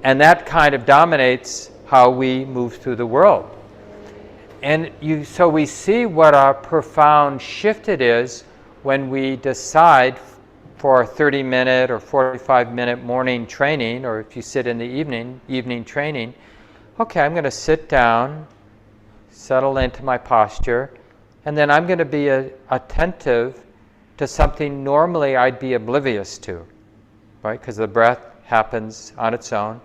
And that kind of dominates how we move through the world. And so we see what a profound shift it is when we decide for a 30-minute or 45-minute morning training, or if you sit in the evening training, okay, I'm going to sit down, settle into my posture, and then I'm going to be attentive to something normally I'd be oblivious to, right? Because the breath happens on its own.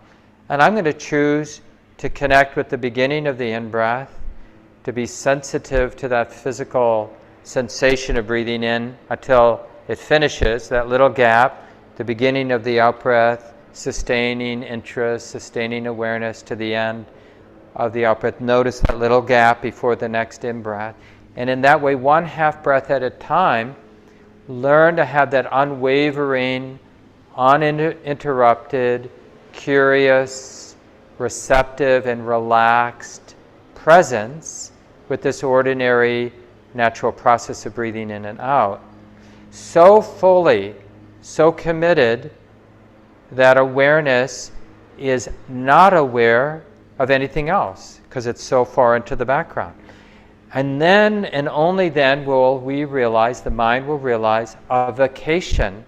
And I'm going to choose to connect with the beginning of the in-breath, to be sensitive to that physical sensation of breathing in until it finishes, that little gap, the beginning of the out-breath, sustaining interest, sustaining awareness to the end of the out-breath. Notice that little gap before the next in-breath. And in that way, one half-breath at a time, learn to have that unwavering, uninterrupted, curious, receptive, and relaxed presence with this ordinary natural process of breathing in and out. so fully, so committed that awareness is not aware of anything else because it's so far into the background. And then, and only then, will we realize, the mind will realize, a vacation.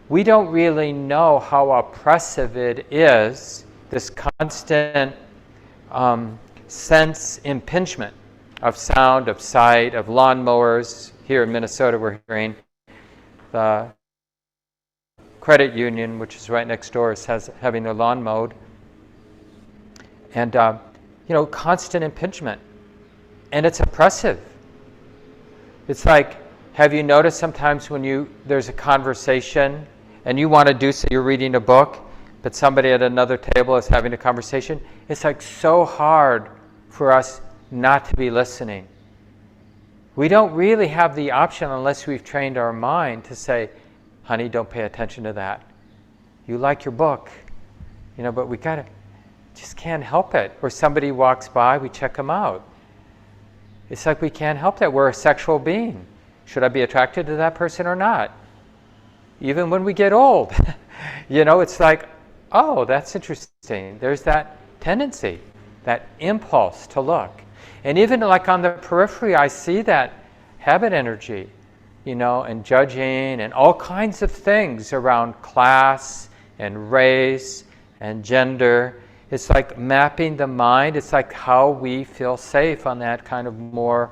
We don't really know how oppressive it is, this constant sense impingement of sound, of sight, of lawnmowers. Here in Minnesota, we're hearing the credit union, which is right next door, is having their lawn mowed. And, constant impingement. And it's oppressive. It's like, have you noticed sometimes when there's a conversation and you want to do so, you're reading a book, but somebody at another table is having a conversation? It's like so hard for us not to be listening. We don't really have the option unless we've trained our mind to say, honey, don't pay attention to that. You like your book, but we just can't help it. Or somebody walks by, we check them out. It's like we can't help that. We're a sexual being. Should I be attracted to that person or not? Even when we get old, it's like, oh, that's interesting. There's that tendency, that impulse to look. And even like on the periphery, I see that habit energy, and judging and all kinds of things around class and race and gender. It's like mapping the mind. It's like how we feel safe on that kind of more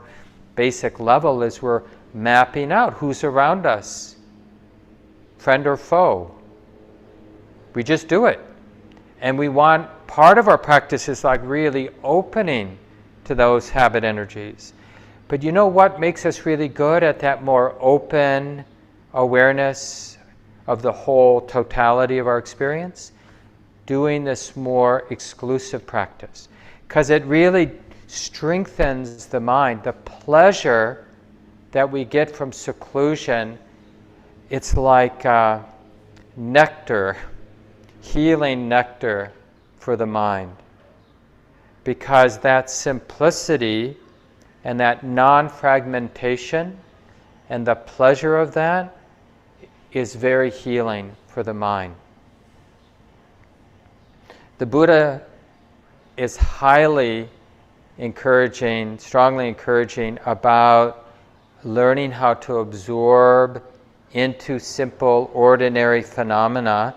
basic level is we're mapping out who's around us, friend or foe. We just do it. And we want, part of our practice is like really opening to those habit energies. But you know what makes us really good at that more open awareness of the whole totality of our experience? Doing this more exclusive practice. Because it really strengthens the mind. The pleasure that we get from seclusion, it's like nectar, healing nectar for the mind. Because that simplicity and that non-fragmentation and the pleasure of that is very healing for the mind. The Buddha is highly encouraging, strongly encouraging about learning how to absorb into simple, ordinary phenomena,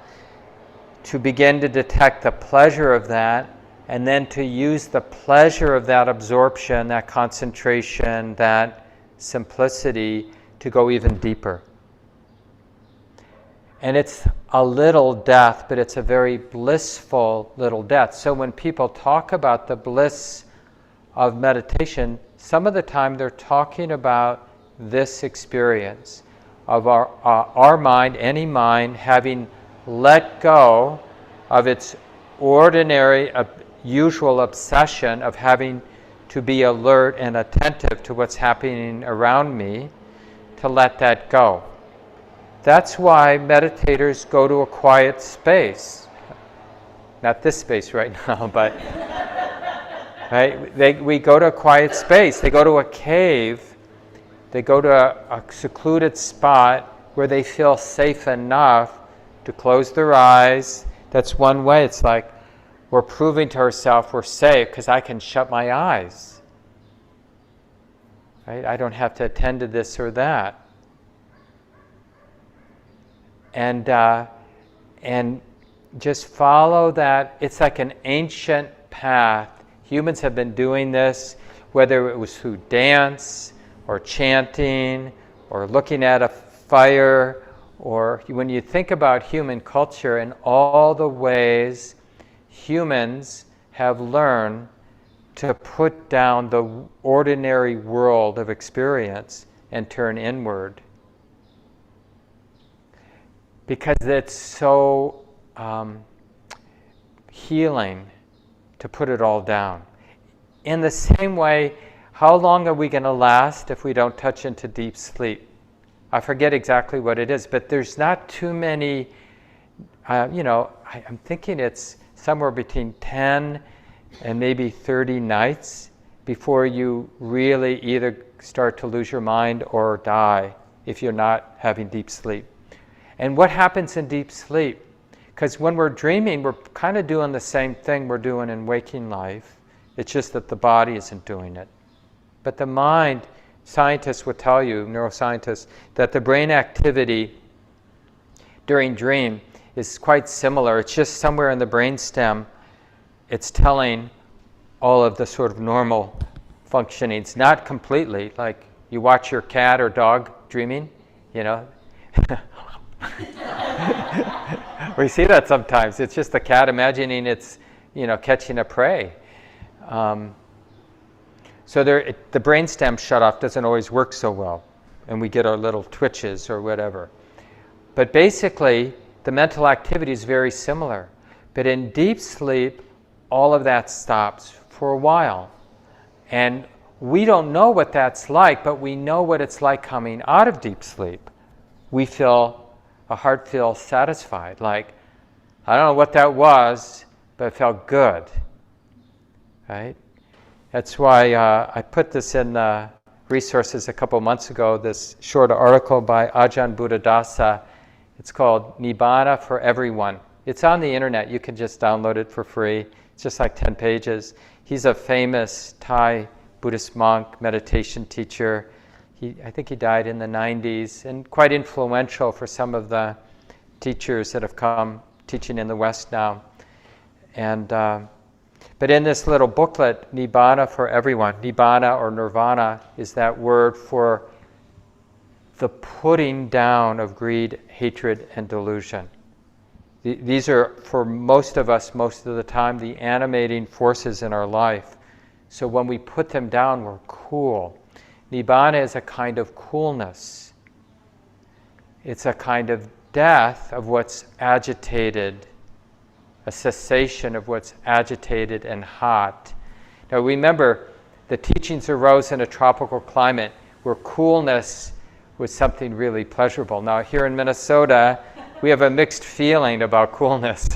to begin to detect the pleasure of that, and then to use the pleasure of that absorption, that concentration, that simplicity to go even deeper. And it's a little death, but it's a very blissful little death. So when people talk about the bliss of meditation, some of the time they're talking about this experience of our mind, any mind, having let go of its ordinary, usual obsession of having to be alert and attentive to what's happening around me, to let that go. That's why meditators go to a quiet space. Not this space right now, but right? We go to a quiet space. They go to a cave. They go to a secluded spot where they feel safe enough to close their eyes. That's one way. It's like we're proving to ourselves we're safe because I can shut my eyes. Right? I don't have to attend to this or that. And just follow that. It's like an ancient path. Humans have been doing this, whether it was through dance or chanting or looking at a fire, or when you think about human culture and all the ways humans have learned to put down the ordinary world of experience and turn inward. Because it's so healing to put it all down. In the same way, how long are we going to last if we don't touch into deep sleep? I forget exactly what it is, but there's not too many, I'm thinking it's somewhere between 10 and maybe 30 nights before you really either start to lose your mind or die. if you're not having deep sleep. And what happens in deep sleep? Because when we're dreaming, we're kind of doing the same thing we're doing in waking life. It's just that the body isn't doing it. But the mind, scientists would tell you, neuroscientists, that the brain activity during dream is quite similar. It's just somewhere in the brainstem, it's telling all of the sort of normal functionings, not completely, like you watch your cat or dog dreaming, you know. We see that sometimes. It's just the cat imagining it's, catching a prey. So the brainstem shut-off doesn't always work so well, and we get our little twitches or whatever. But basically, the mental activity is very similar. But in deep sleep, all of that stops for a while. And we don't know what that's like, but we know what it's like coming out of deep sleep. Our heart feels satisfied, like, I don't know what that was, but it felt good, right? That's why I put this in resources a couple months ago, this short article by Ajahn Buddhadasa. It's called Nibbana for Everyone. It's on the internet. You can just download it for free. It's just like 10 pages. He's a famous Thai Buddhist monk, meditation teacher. I think he died in the 90s, and quite influential for some of the teachers that have come teaching in the West now. And but in this little booklet, Nibbana for Everyone, Nibbana or Nirvana is that word for the putting down of greed, hatred, and delusion. These are, for most of us, most of the time, the animating forces in our life. So when we put them down, we're cool. Nibbana is a kind of coolness. It's a kind of death of what's agitated, a cessation of what's agitated and hot. Now remember, the teachings arose in a tropical climate where coolness was something really pleasurable. Now here in Minnesota, we have a mixed feeling about coolness.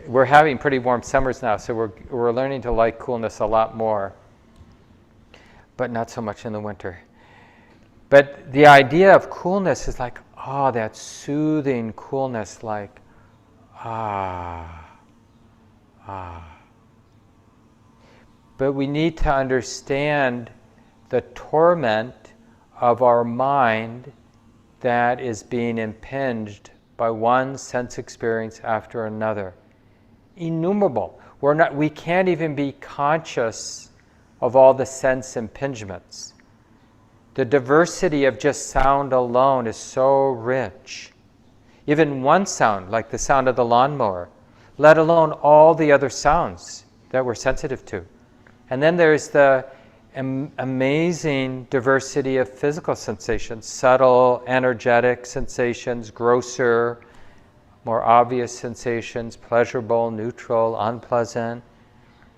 We're having pretty warm summers now, so we're learning to like coolness a lot more, but not so much in the winter. But the idea of coolness is like, that soothing coolness, like, But we need to understand the torment of our mind that is being impinged by one sense experience after another. Innumerable. We can't even be conscious of all the sense impingements. The diversity of just sound alone is so rich. Even one sound, like the sound of the lawnmower, let alone all the other sounds that we're sensitive to. And then there's the amazing diversity of physical sensations, subtle, energetic sensations, grosser, more obvious sensations, pleasurable, neutral, unpleasant.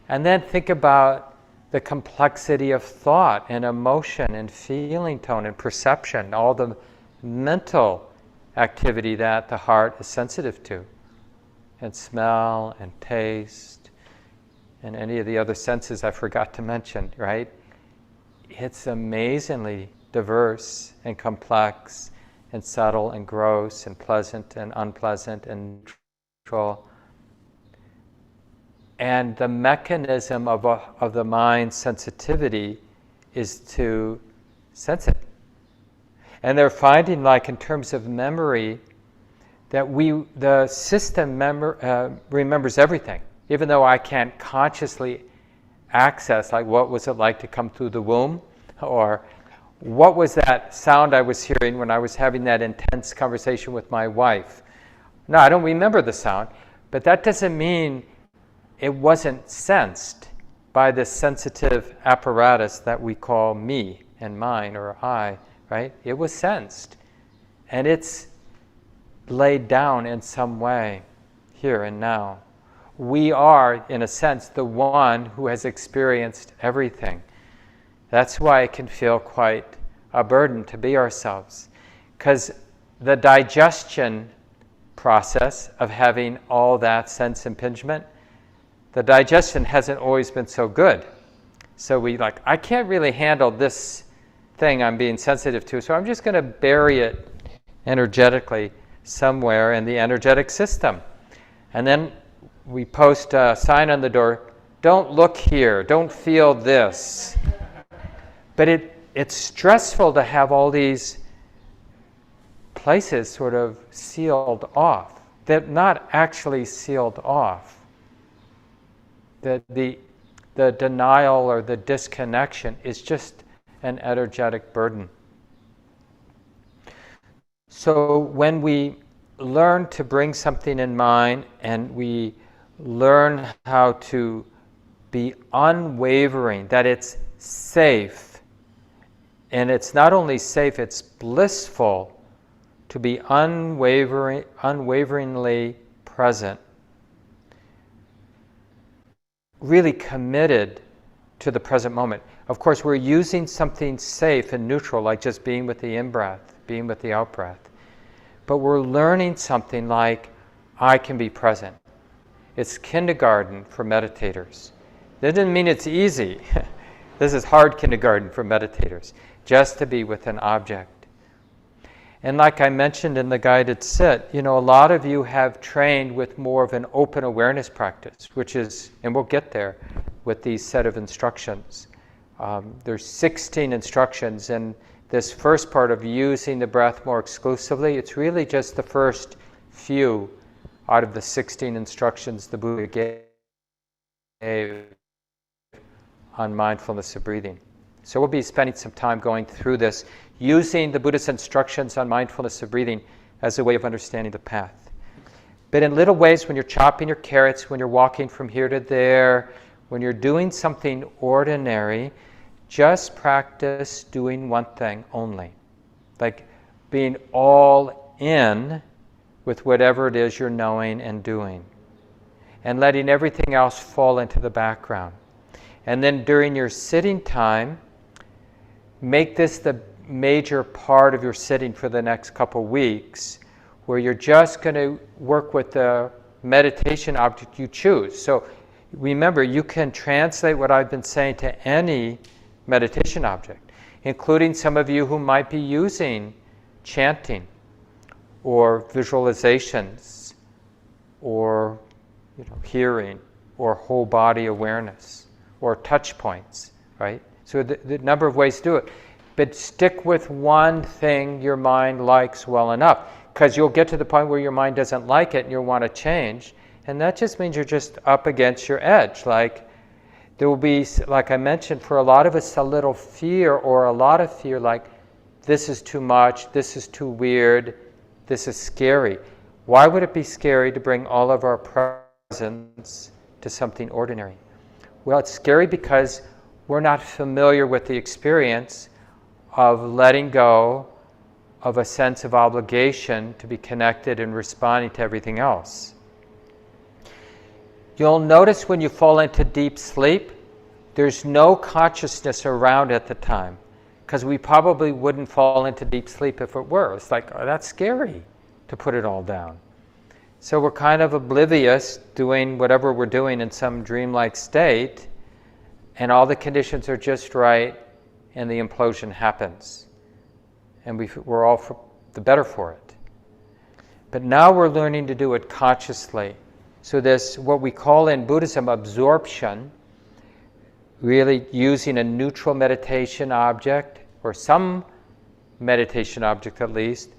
And then think about the complexity of thought and emotion and feeling tone and perception, all the mental activity that the heart is sensitive to, and smell and taste and any of the other senses I forgot to mention, right? It's amazingly diverse and complex and subtle and gross and pleasant and unpleasant and neutral. And the mechanism of the mind's sensitivity is to sense it. And they're finding, like in terms of memory, that the system remembers everything, even though I can't consciously access, like what was it like to come through the womb, or what was that sound I was hearing when I was having that intense conversation with my wife. No, I don't remember the sound, but that doesn't mean it wasn't sensed by this sensitive apparatus that we call me and mine or I, right? It was sensed. And it's laid down in some way, here and now. We are, in a sense, the one who has experienced everything. That's why it can feel quite a burden to be ourselves. Because the digestion process of having all that sense impingement, the digestion hasn't always been so good. So I can't really handle this thing I'm being sensitive to, so I'm just going to bury it energetically somewhere in the energetic system. And then we post a sign on the door, don't look here, don't feel this. But it's stressful to have all these places sort of sealed off. They're not actually sealed off. The denial or the disconnection is just an energetic burden. So when we learn to bring something in mind and we learn how to be unwavering, that it's safe, and it's not only safe, it's blissful to be unwaveringly present, really committed to the present moment. Of course, we're using something safe and neutral, like just being with the in-breath, being with the out-breath. But we're learning something like, I can be present. It's kindergarten for meditators. That doesn't mean it's easy. This is hard kindergarten for meditators, just to be with an object. And like I mentioned in the guided sit, a lot of you have trained with more of an open awareness practice, which is, and we'll get there with these set of instructions. There's 16 instructions, and this first part of using the breath more exclusively, it's really just the first few out of the 16 instructions the Buddha gave on mindfulness of breathing. So we'll be spending some time going through this, using the Buddha's instructions on mindfulness of breathing as a way of understanding the path. But in little ways, when you're chopping your carrots, when you're walking from here to there, when you're doing something ordinary, just practice doing one thing only. Like being all in with whatever it is you're knowing and doing. And letting everything else fall into the background. And then during your sitting time, make this the major part of your sitting for the next couple weeks, where you're just going to work with the meditation object you choose. So remember, you can translate what I've been saying to any meditation object, including some of you who might be using chanting or visualizations or hearing or whole body awareness or touch points, right? So the number of ways to do it. But stick with one thing your mind likes well enough, because you'll get to the point where your mind doesn't like it and you'll want to change, and that just means you're just up against your edge. Like there will be, like I mentioned, for a lot of us, a little fear or a lot of fear, like this is too much, this is too weird, this is scary. Why would it be scary to bring all of our presence to something ordinary? Well, it's scary because we're not familiar with the experience of letting go of a sense of obligation to be connected and responding to everything else. You'll notice when you fall into deep sleep, there's no consciousness around at the time, because we probably wouldn't fall into deep sleep if it were. It's like, oh, that's scary to put it all down. So we're kind of oblivious, doing whatever we're doing in some dreamlike state, and all the conditions are just right, and the implosion happens. And we're all for the better for it. But now we're learning to do it consciously. So this, what we call in Buddhism absorption, really using a neutral meditation object, or some meditation object at least,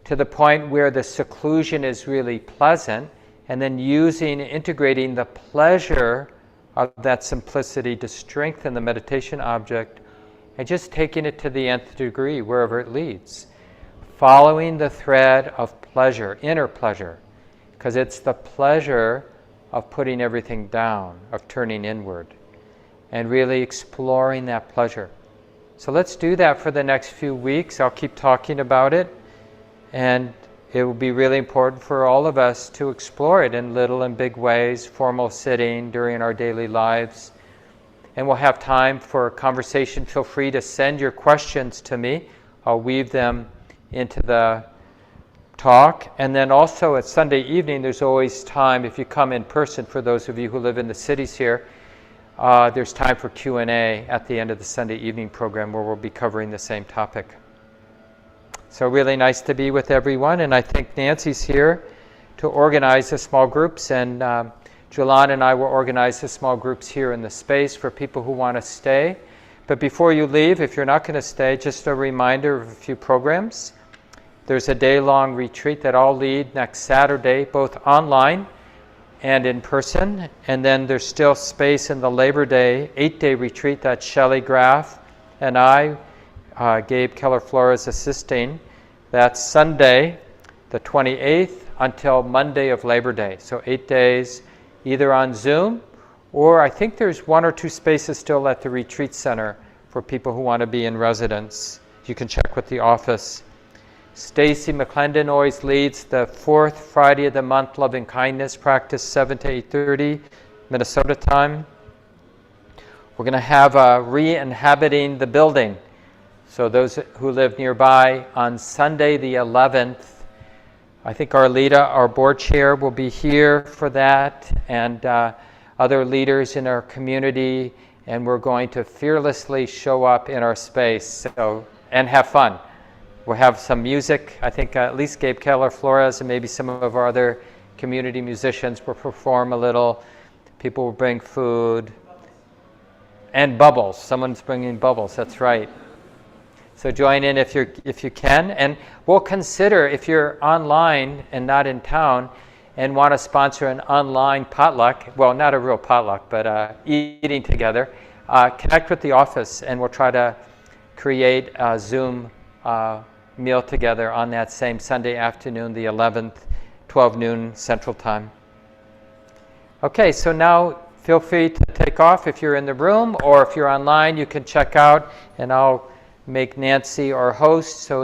to the point where the seclusion is really pleasant, and then integrating the pleasure of that simplicity to strengthen the meditation object, and just taking it to the nth degree wherever it leads. Following the thread of pleasure, inner pleasure, because it's the pleasure of putting everything down, of turning inward, and really exploring that pleasure. So let's do that for the next few weeks. I'll keep talking about it, and it will be really important for all of us to explore it in little and big ways, formal sitting, during our daily lives. And we'll have time for conversation. Feel free to send your questions to me. I'll weave them into the talk. And then also at Sunday evening, there's always time, if you come in person, for those of you who live in the cities here, there's time for Q&A at the end of the Sunday evening program where we'll be covering the same topic. So really nice to be with everyone, and I think Nancy's here to organize the small groups, and Julan and I will organize the small groups here in the space for people who want to stay. But before you leave, if you're not going to stay, just a reminder of a few programs. There's a day-long retreat that I'll lead next Saturday, both online and in person. And then there's still space in the Labor Day 8-day retreat that Shelley Graff and I, Gabe Keller-Flores assisting. That's Sunday, the 28th, until Monday of Labor Day. So 8 days, either on Zoom, or I think there's 1 or 2 spaces still at the retreat center for people who want to be in residence. You can check with the office. Stacy McClendon always leads the 4th Friday of the month Loving Kindness practice, 7 to 8:30 Minnesota time. We're going to have re-inhabiting the building. So those who live nearby, on Sunday the 11th, I think Arlita, our board chair, will be here for that, and other leaders in our community, and we're going to fearlessly show up in our space and have fun. We'll have some music. I think at least Gabe Keller-Flores and maybe some of our other community musicians will perform a little. People will bring food and bubbles. Someone's bringing bubbles, that's right. So join in if you can, and we'll consider, if you're online and not in town and want to sponsor an online potluck, well, not a real potluck, but eating together, connect with the office and we'll try to create a Zoom meal together on that same Sunday afternoon, the 11th, 12 noon Central Time. Okay, so now feel free to take off if you're in the room, or if you're online, you can check out, and I'll make Nancy our host so